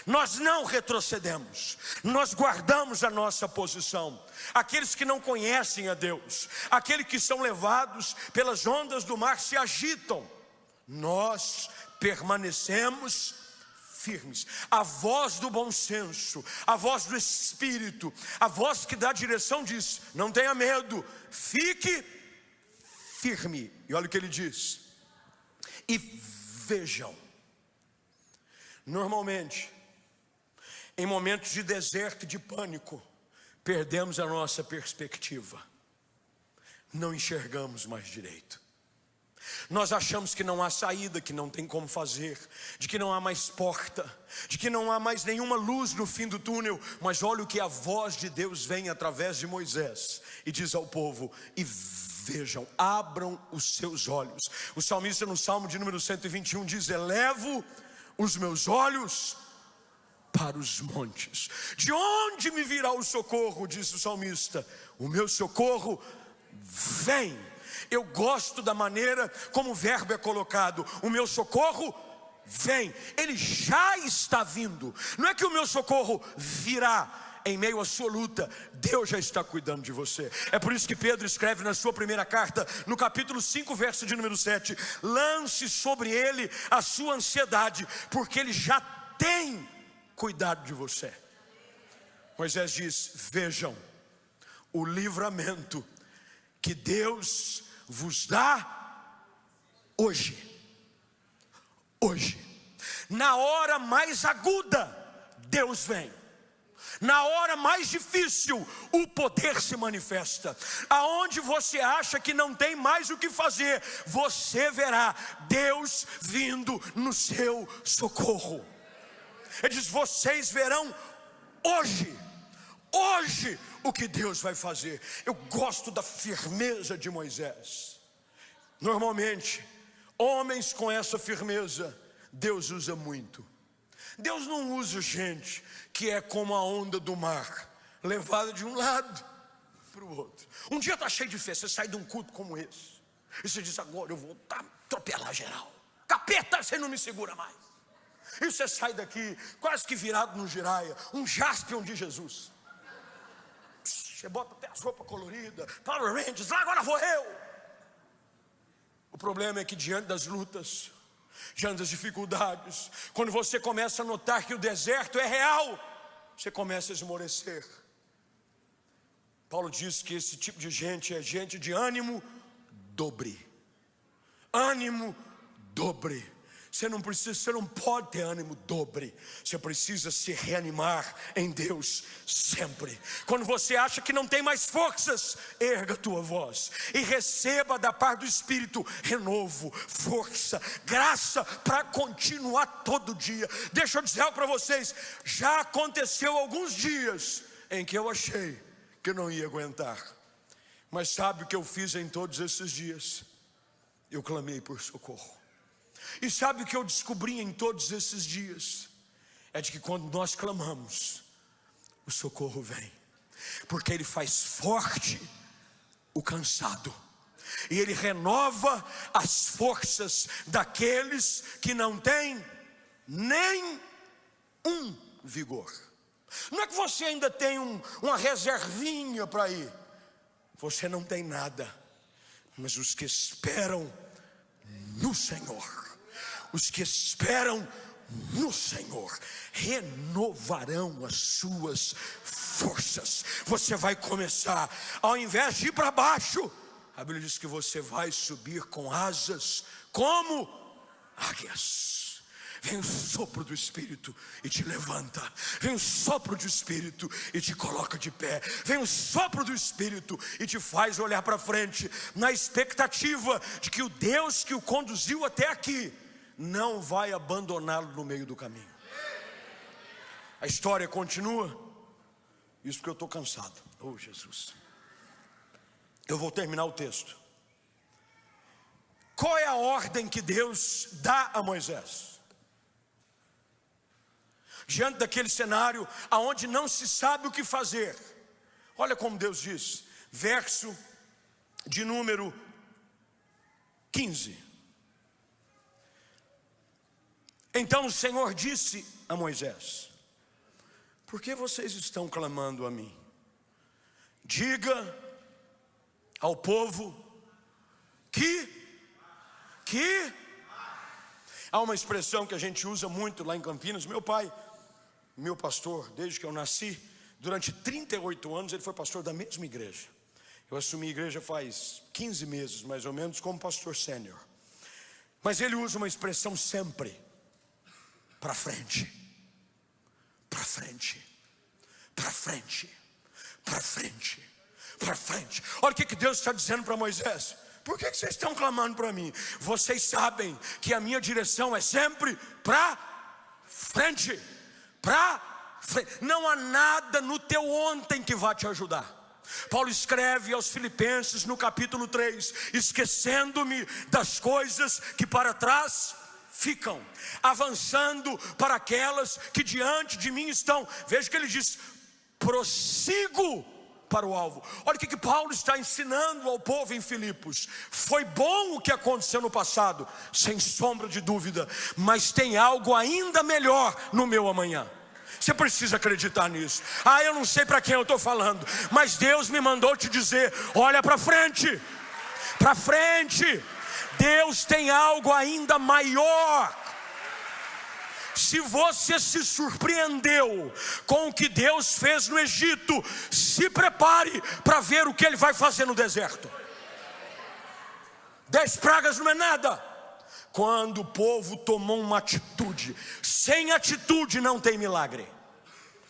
Nós não retrocedemos, nós guardamos a nossa posição. Aqueles que não conhecem a Deus, aqueles que são levados pelas ondas do mar se agitam. Nós permanecemos firmes. A voz do bom senso, a voz do Espírito, a voz que dá direção diz: não tenha medo, fique firme. E olha o que ele diz: e vejam. Normalmente, em momentos de deserto e de pânico, perdemos a nossa perspectiva. Não enxergamos mais direito. Nós achamos que não há saída, que não tem como fazer, de que não há mais porta, de que não há mais nenhuma luz no fim do túnel. Mas olha o que a voz de Deus vem através de Moisés e diz ao povo: e vejam, abram os seus olhos. O salmista no Salmo de número 121 diz: elevo os meus olhos para os montes. De onde me virá o socorro? Disse o salmista. O meu socorro vem. Eu gosto da maneira como o verbo é colocado. O meu socorro vem. Ele já está vindo. Não é que o meu socorro virá em meio à sua luta. Deus já está cuidando de você. É por isso que Pedro escreve na sua primeira carta, no capítulo 5, verso de número 7: lance sobre ele a sua ansiedade, porque ele já tem cuidado de você. Moisés diz: vejam o livramento que Deus vos dá hoje. Na hora mais aguda, Deus vem. Na hora mais difícil, o poder se manifesta. Aonde você acha que não tem mais o que fazer, você verá Deus vindo no seu socorro. Ele diz: vocês verão hoje o que Deus vai fazer. Eu gosto da firmeza de Moisés. Normalmente, homens com essa firmeza, Deus usa muito. Deus não usa gente que é como a onda do mar, levada de um lado para o outro. Um dia está cheio de fé, você sai de um culto como esse, e você diz: agora eu vou atropelar geral. Capeta, você não me segura mais. E você sai daqui quase que virado no giraia, um Jaspion de Jesus. Você bota até as roupas coloridas, Power Rangers, lá agora vou eu. O problema é que diante das lutas, diante das dificuldades, quando você começa a notar que o deserto é real, você começa a esmorecer. Paulo diz que esse tipo de gente é gente de ânimo dobre. Ânimo dobre. Você não pode ter ânimo dobre. Você precisa se reanimar em Deus sempre. Quando você acha que não tem mais forças, erga a tua voz e receba da parte do Espírito renovo, força, graça para continuar todo dia. Deixa eu dizer algo para vocês: já aconteceu alguns dias em que eu achei que eu não ia aguentar. Mas sabe o que eu fiz em todos esses dias? Eu clamei por socorro. E sabe o que eu descobri em todos esses dias? É de que quando nós clamamos, o socorro vem. Porque Ele faz forte o cansado, e Ele renova as forças daqueles que não têm nem um vigor. Não é que você ainda tem uma reservinha para ir. Você não tem nada. Mas os que esperam no Senhor, os que esperam no Senhor, renovarão as suas forças. Você vai começar, ao invés de ir para baixo, a Bíblia diz que você vai subir com asas como águias. Vem o sopro do Espírito e te levanta. Vem o sopro do Espírito e te coloca de pé. Vem o sopro do Espírito e te faz olhar para frente, na expectativa de que o Deus que o conduziu até aqui não vai abandoná-lo no meio do caminho. A história continua. Isso porque eu estou cansado. Oh, Jesus. Eu vou terminar o texto. Qual é a ordem que Deus dá a Moisés? Diante daquele cenário aonde não se sabe o que fazer, olha como Deus diz, verso de número 15. Então o Senhor disse a Moisés: por que vocês estão clamando a mim? Diga ao povo que há uma expressão que a gente usa muito lá em Campinas. Meu pai, meu pastor, desde que eu nasci, durante 38 anos ele foi pastor da mesma igreja. Eu assumi a igreja faz 15 meses mais ou menos como pastor sênior. Mas ele usa uma expressão sempre: para frente, para frente, para frente, para frente, para frente. Olha o que Deus está dizendo para Moisés: por que vocês estão clamando para mim? Vocês sabem que a minha direção é sempre para frente, para frente. Não há nada no teu ontem que vá te ajudar. Paulo escreve aos Filipenses no capítulo 3: esquecendo-me das coisas que para trás ficam, avançando para aquelas que diante de mim estão. Veja que ele diz: prossigo para o alvo. Olha o que Paulo está ensinando ao povo em Filipos. Foi bom o que aconteceu no passado, sem sombra de dúvida, mas tem algo ainda melhor no meu amanhã. Você precisa acreditar nisso. Eu não sei para quem eu estou falando, mas Deus me mandou te dizer: olha para frente, para frente. Deus tem algo ainda maior. Se você se surpreendeu com o que Deus fez no Egito, se prepare para ver o que Ele vai fazer no deserto. 10 pragas não é nada. Quando o povo tomou uma atitude, sem atitude não tem milagre.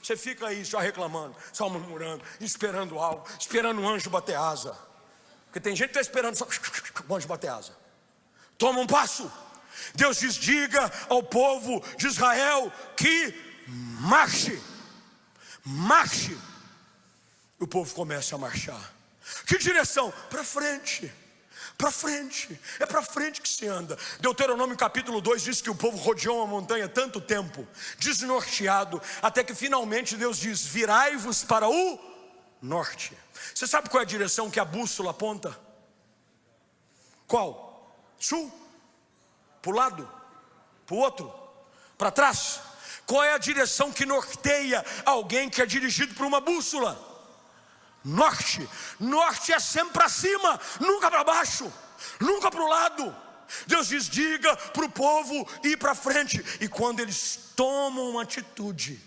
Você fica aí só reclamando, só murmurando, esperando algo, esperando um anjo bater asa. Porque tem gente que está esperando só o anjo bater asa. Toma um passo. Deus diz: diga ao povo de Israel que marche, marche. O povo começa a marchar. Que direção? Para frente, para frente. É para frente que se anda. Deuteronômio capítulo 2 diz que o povo rodeou uma montanha tanto tempo, desnorteado, até que finalmente Deus diz: virai-vos para o norte. Você sabe qual é a direção que a bússola aponta? Qual? Sul? Para o lado? Para o outro? Para trás? Qual é a direção que norteia alguém que é dirigido por uma bússola? Norte. Norte é sempre para cima, nunca para baixo, nunca para o lado. Deus diz: diga para o povo ir para frente. E quando eles tomam uma atitude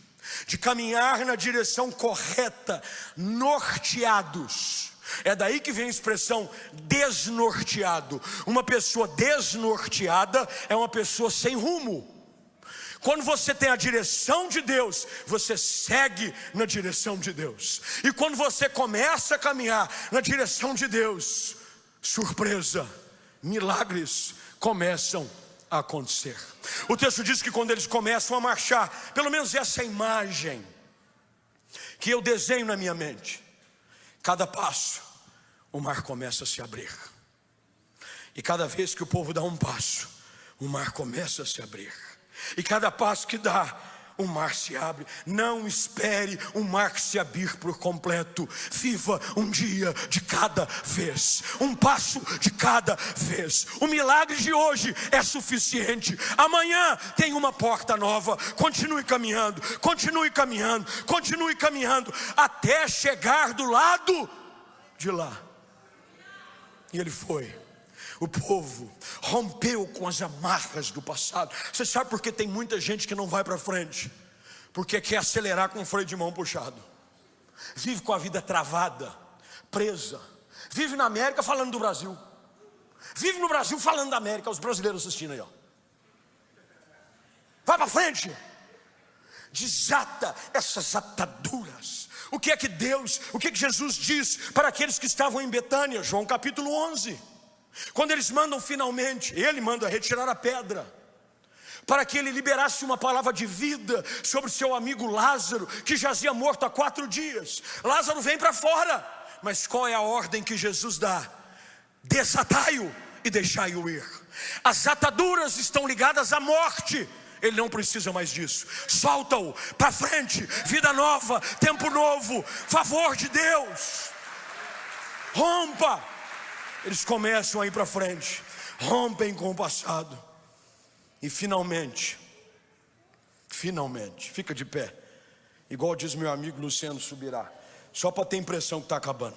de caminhar na direção correta, norteados, é daí que vem a expressão desnorteado. Uma pessoa desnorteada é uma pessoa sem rumo. Quando você tem a direção de Deus, você segue na direção de Deus. E quando você começa a caminhar na direção de Deus, surpresa, milagres começam a acontecer. O texto diz que quando eles começam a marchar, pelo menos essa imagem que eu desenho na minha mente, cada passo, o mar começa a se abrir. E cada vez que o povo dá um passo, o mar começa a se abrir. E cada passo que dá, o mar se abre. Não espere o mar se abrir por completo. Viva um dia de cada vez, um passo de cada vez. O milagre de hoje é suficiente. Amanhã tem uma porta nova. Continue caminhando, continue caminhando, continue caminhando, até chegar do lado de lá. E ele foi. O povo rompeu com as amarras do passado. Você sabe por que tem muita gente que não vai para frente? Porque quer acelerar com o freio de mão puxado. Vive com a vida travada, presa. Vive na América falando do Brasil. Vive no Brasil falando da América. Os brasileiros assistindo aí, ó. Vai para frente. Desata essas ataduras. O que é que Deus, o que é que Jesus diz para aqueles que estavam em Betânia? João capítulo 11. Quando eles mandam finalmente, ele manda retirar a pedra, para que ele liberasse uma palavra de vida sobre seu amigo Lázaro, que jazia morto há 4 dias. Lázaro, vem para fora. Mas qual é a ordem que Jesus dá? Desatai-o e deixai-o ir. As ataduras estão ligadas à morte. Ele não precisa mais disso. Solta-o para frente. Vida nova, tempo novo, favor de Deus. Rompa. Eles começam a ir para frente, rompem com o passado. E finalmente, fica de pé, igual diz meu amigo Luciano Subirá, só para ter impressão que está acabando.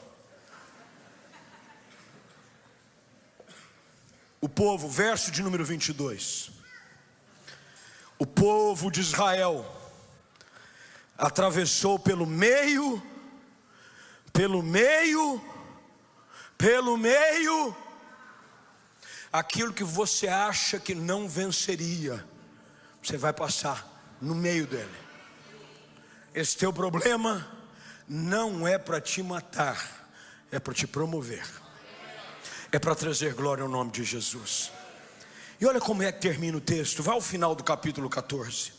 O povo, verso de número 22. O povo de Israel atravessou pelo meio, aquilo que você acha que não venceria, você vai passar no meio dele. Esse teu problema não é para te matar, é para te promover, é para trazer glória ao nome de Jesus. E olha como é que termina o texto. Vai ao final do capítulo 14,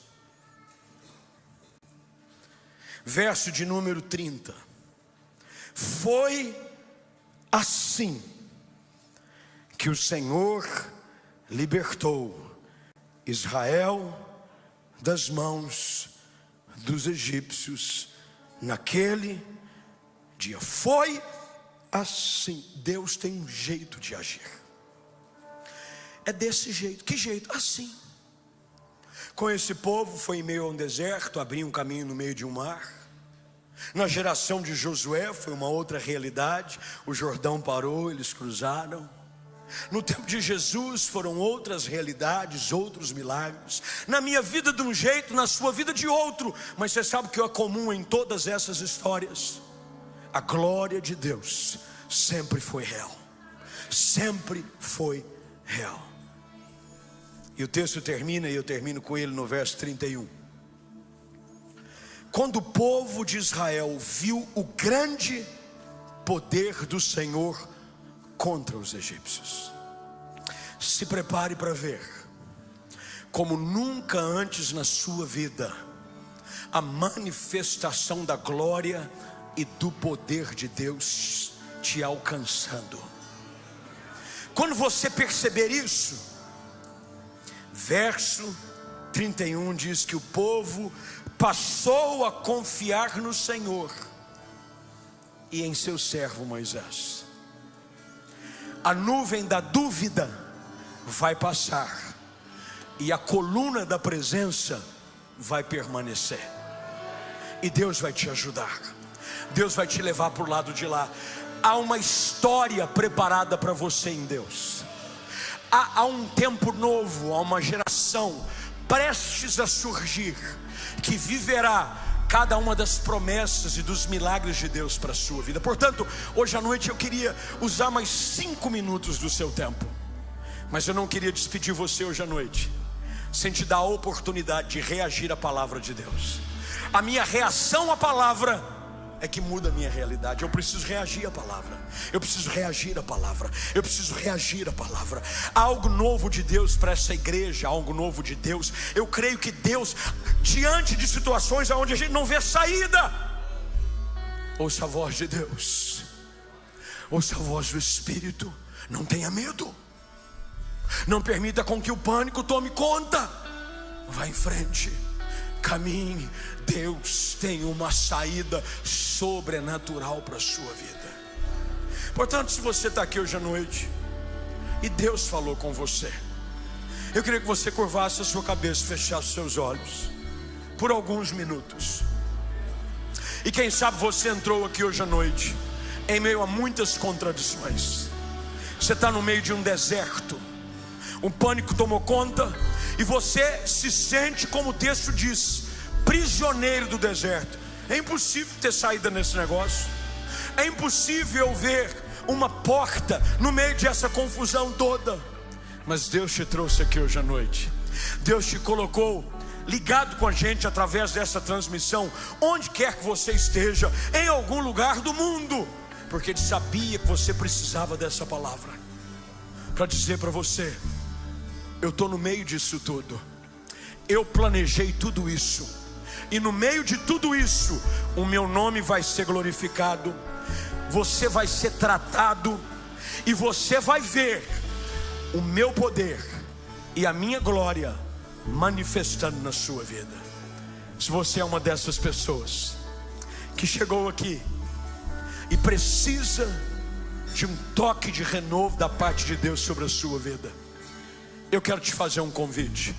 verso de número 30. Foi assim que o Senhor libertou Israel das mãos dos egípcios naquele dia. Foi assim. Deus tem um jeito de agir. É desse jeito. Que jeito? Assim. Com esse povo foi em meio a um deserto, abriu um caminho no meio de um mar. Na geração de Josué foi uma outra realidade. O Jordão parou, eles cruzaram. No tempo de Jesus foram outras realidades, outros milagres. Na minha vida de um jeito, na sua vida de outro. Mas você sabe o que é comum em todas essas histórias? A glória de Deus sempre foi real. Sempre foi real. E o texto termina, e eu termino com ele no verso 31. Quando o povo de Israel viu o grande poder do Senhor contra os egípcios, se prepare para ver, como nunca antes na sua vida, a manifestação da glória e do poder de Deus te alcançando. Quando você perceber isso, verso 31 diz que o povo passou a confiar no Senhor e em seu servo Moisés. A nuvem da dúvida vai passar e a coluna da presença vai permanecer. E Deus vai te ajudar. Deus vai te levar para o lado de lá. Há uma história preparada para você em Deus. Há um tempo novo, há uma geração prestes a surgir, que viverá cada uma das promessas e dos milagres de Deus para a sua vida. Portanto, hoje à noite eu queria usar mais 5 minutos do seu tempo. Mas eu não queria despedir você hoje à noite sem te dar a oportunidade de reagir à palavra de Deus. A minha reação à palavra é que muda a minha realidade. Eu preciso reagir à palavra. Eu preciso reagir à palavra. Eu preciso reagir à palavra. Há algo novo de Deus para essa igreja. Há algo novo de Deus. Eu creio que Deus, diante de situações onde a gente não vê saída, ouça a voz de Deus. Ouça a voz do Espírito. Não tenha medo. Não permita com que o pânico tome conta. Vá em frente. Caminhe. Deus tem uma saída sobrenatural para a sua vida. Portanto, se você está aqui hoje à noite e Deus falou com você, eu queria que você curvasse a sua cabeça, fechasse os seus olhos por alguns minutos. E quem sabe você entrou aqui hoje à noite em meio a muitas contradições. Você está no meio de um deserto, um pânico tomou conta e você se sente, como o texto diz, prisioneiro do deserto. É impossível ter saída nesse negócio. É impossível ver uma porta no meio dessa confusão toda. Mas Deus te trouxe aqui hoje à noite. Deus te colocou ligado com a gente através dessa transmissão, onde quer que você esteja, em algum lugar do mundo, porque Ele sabia que você precisava dessa palavra para dizer para você: eu estou no meio disso tudo, eu planejei tudo isso, e no meio de tudo isso o meu nome vai ser glorificado. você vai ser tratado e você vai ver o meu poder e a minha glória manifestando na sua vida. Se você é uma dessas pessoas que chegou aqui e precisa de um toque de renovo da parte de Deus sobre a sua vida, eu quero te fazer um convite.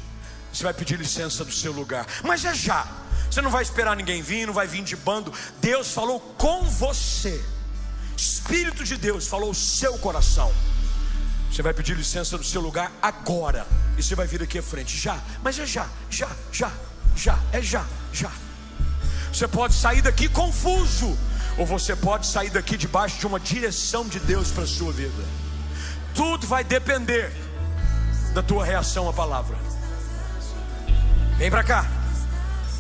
Você vai pedir licença do seu lugar, mas é já. Você não vai esperar ninguém vir, não vai vir de bando. Deus falou com você. Espírito de Deus falou o seu coração. Você vai pedir licença do seu lugar agora, e você vai vir aqui à frente, já. Mas é já. Você pode sair daqui confuso, ou você pode sair daqui debaixo de uma direção de Deus para a sua vida. Tudo vai depender da tua reação à palavra. Vem para cá,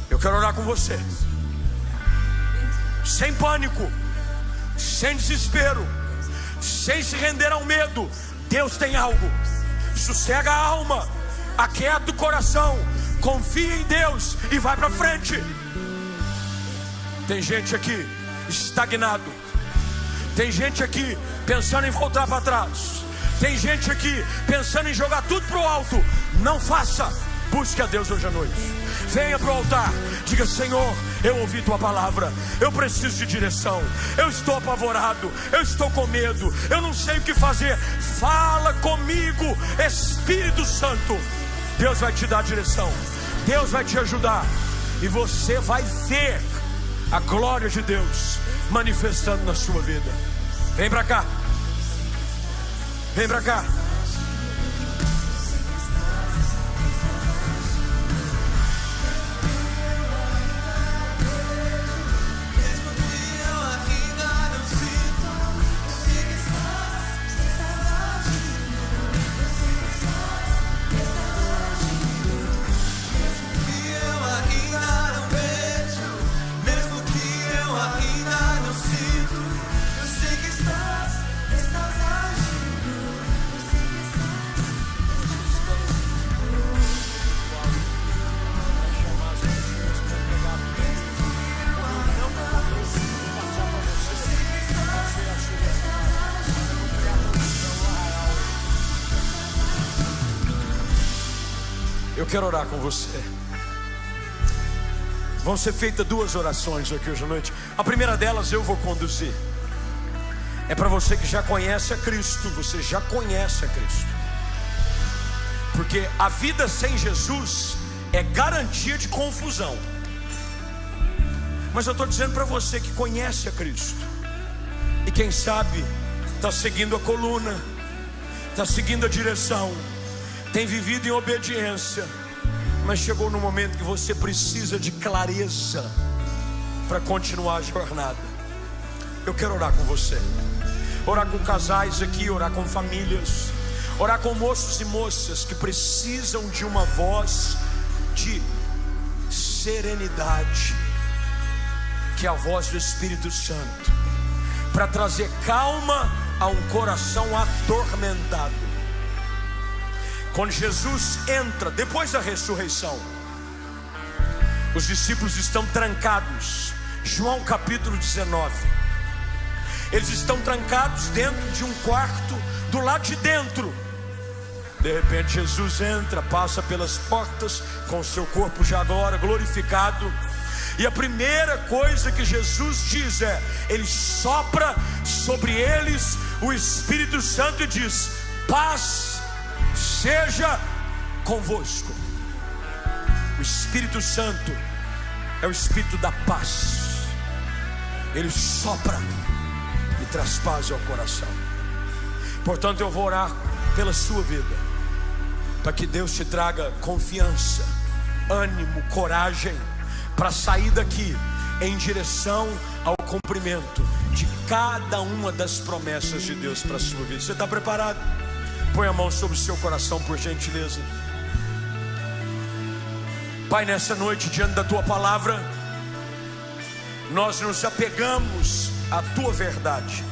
eu quero orar com você. Sem pânico, sem desespero, sem se render ao medo. Deus tem algo. Sossega a alma, aquieta o coração, confia em Deus e vai para frente. Tem gente aqui estagnado, tem gente aqui pensando em voltar para trás, tem gente aqui pensando em jogar tudo para o alto. Não faça. Busque a Deus hoje à noite. Venha para o altar. Diga: Senhor, eu ouvi tua palavra, eu preciso de direção, eu estou apavorado, eu estou com medo, eu não sei o que fazer. Fala comigo, Espírito Santo. Deus vai te dar direção, Deus vai te ajudar, e você vai ver a glória de Deus manifestando na sua vida. Vem para cá, vem para cá. Eu quero orar com você. Vão ser feitas 2 orações aqui hoje à noite. A primeira delas eu vou conduzir. É para você que já conhece a Cristo. Você já conhece a Cristo. Porque a vida sem Jesus é garantia de confusão. Mas eu estou dizendo para você que conhece a Cristo, e quem sabe está seguindo a coluna, está seguindo a direção, tem vivido em obediência, mas chegou no momento que você precisa de clareza para continuar a jornada. Eu quero orar com você, orar com casais aqui, orar com famílias, orar com moços e moças que precisam de uma voz de serenidade, que é a voz do Espírito Santo, para trazer calma a um coração atormentado. Quando Jesus entra depois da ressurreição, os discípulos estão trancados. João capítulo 19. Eles estão trancados dentro de um quarto do lado de dentro. De repente Jesus entra, passa pelas portas com o seu corpo já agora glorificado, e a primeira coisa que Jesus diz é: Ele sopra sobre eles o Espírito Santo e diz: paz seja convosco. O Espírito Santo é o Espírito da paz. Ele sopra e traz paz ao coração. Portanto, eu vou orar pela sua vida, para que Deus te traga confiança, ânimo, coragem, para sair daqui em direção ao cumprimento de cada uma das promessas de Deus para a sua vida. Você está preparado? Põe a mão sobre o seu coração, por gentileza. Pai, nessa noite, diante da Tua palavra, nós nos apegamos à Tua verdade,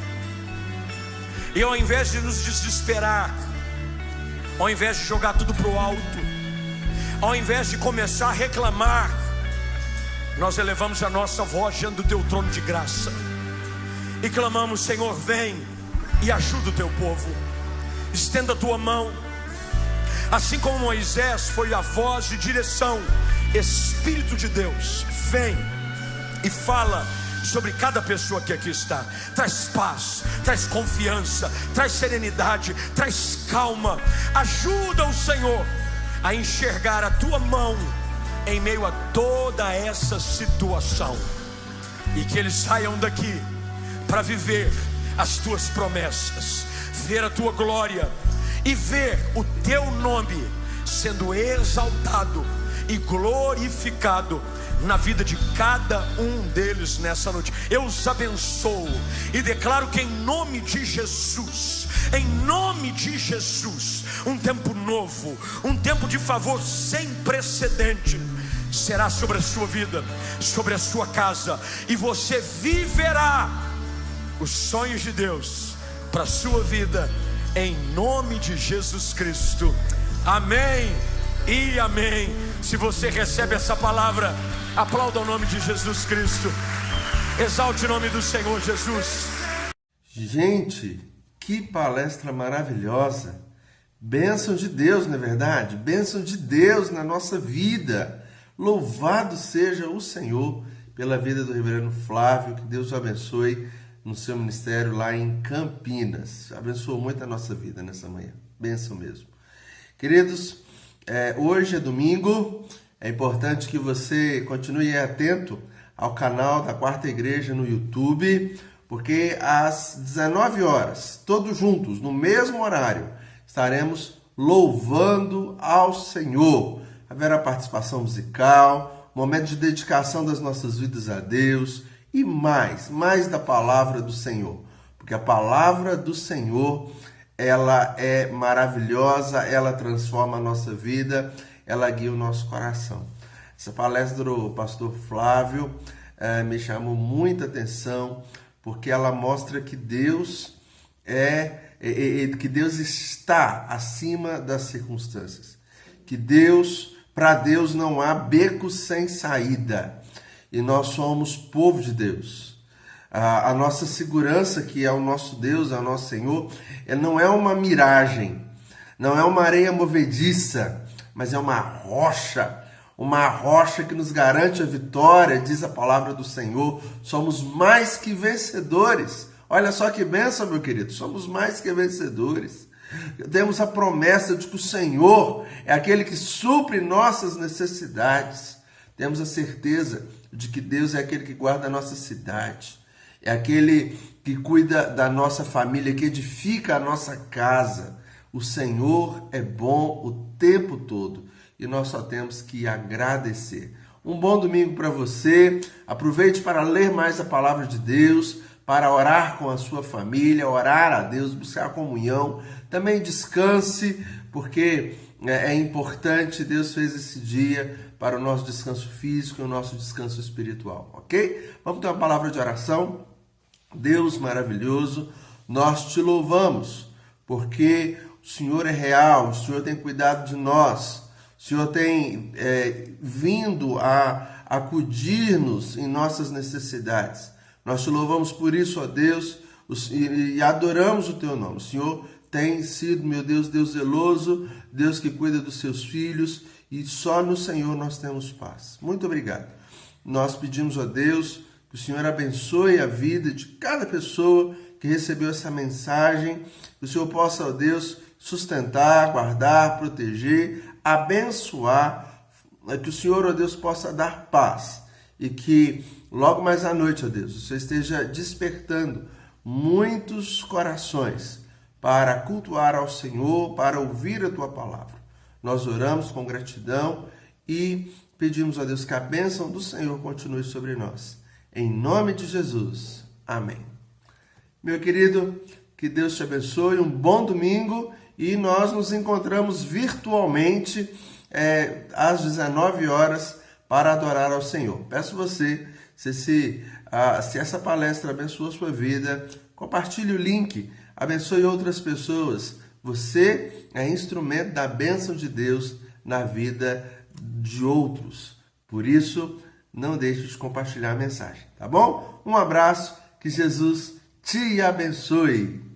e ao invés de nos desesperar, ao invés de jogar tudo para o alto, ao invés de começar a reclamar, nós elevamos a nossa voz diante do Teu trono de graça, e clamamos: Senhor, vem e ajuda o teu povo. Estenda a tua mão, assim como Moisés foi a voz de direção. Espírito de Deus, vem e fala sobre cada pessoa que aqui está. Traz paz, traz confiança, traz serenidade, traz calma. Ajuda o Senhor a enxergar a tua mão em meio a toda essa situação, e que eles saiam daqui para viver as tuas promessas, ver a tua glória e ver o teu nome sendo exaltado e glorificado na vida de cada um deles nessa noite. Eu os abençoo e declaro que em nome de Jesus, um tempo novo, um tempo de favor sem precedente será sobre a sua vida, sobre a sua casa, e você viverá os sonhos de Deus para a sua vida, em nome de Jesus Cristo. Amém e amém. Se você recebe essa palavra, aplauda o nome de Jesus Cristo, exalte o nome do Senhor Jesus. Gente, que palestra maravilhosa! Bênção de Deus, não é verdade? Bênção de Deus na nossa vida. Louvado seja o Senhor pela vida do reverendo Flávio. Que Deus o abençoe no seu ministério lá em Campinas. Abençoou muito a nossa vida nessa manhã. Bênção mesmo. Queridos, hoje é domingo. É importante que você continue atento ao canal da Quarta Igreja no YouTube, porque às 19 horas, todos juntos, no mesmo horário, estaremos louvando ao Senhor. Haverá participação musical, momento de dedicação das nossas vidas a Deus e mais da palavra do Senhor, porque a palavra do Senhor, ela é maravilhosa, ela transforma a nossa vida, ela guia o nosso coração. Essa palestra do pastor Flávio me chamou muita atenção, porque ela mostra que Deus que Deus está acima das circunstâncias, que para Deus não há beco sem saída, e nós somos povo de Deus. A nossa segurança, que é o nosso Deus, é o nosso Senhor, não é uma miragem, não é uma areia movediça, mas é uma rocha que nos garante a vitória. Diz a palavra do Senhor, somos mais que vencedores. Olha só que bênção, meu querido, somos mais que vencedores. Temos a promessa de que o Senhor é aquele que supre nossas necessidades. Temos a certeza de que Deus é aquele que guarda a nossa cidade, é aquele que cuida da nossa família, que edifica a nossa casa. O Senhor é bom o tempo todo e nós só temos que agradecer. Um bom domingo para você. Aproveite para ler mais a palavra de Deus, para orar com a sua família, orar a Deus, buscar comunhão. Também descanse, porque é importante. Deus fez esse dia para o nosso descanso físico e o nosso descanso espiritual, ok? Vamos ter uma palavra de oração. Deus maravilhoso, nós te louvamos, porque o Senhor é real, o Senhor tem cuidado de nós, o Senhor tem vindo a acudir-nos em nossas necessidades. Nós te louvamos por isso, ó Deus, e adoramos o teu nome. O Senhor tem sido, meu Deus, Deus zeloso, Deus que cuida dos seus filhos, e só no Senhor nós temos paz. Muito obrigado. Nós pedimos a Deus que o Senhor abençoe a vida de cada pessoa que recebeu essa mensagem, que o Senhor possa, ó Deus, sustentar, guardar, proteger, abençoar, que o Senhor, ó Deus, possa dar paz, e que logo mais à noite, ó Deus, o Senhor esteja despertando muitos corações para cultuar ao Senhor, para ouvir a tua palavra. Nós oramos com gratidão e pedimos a Deus que a bênção do Senhor continue sobre nós. Em nome de Jesus. Amém. Meu querido, que Deus te abençoe, um bom domingo, e nós nos encontramos virtualmente às 19 horas para adorar ao Senhor. Peço você, se essa palestra abençoou a sua vida, compartilhe o link, abençoe outras pessoas. Você é instrumento da bênção de Deus na vida de outros. Por isso, não deixe de compartilhar a mensagem, tá bom? Um abraço, que Jesus te abençoe.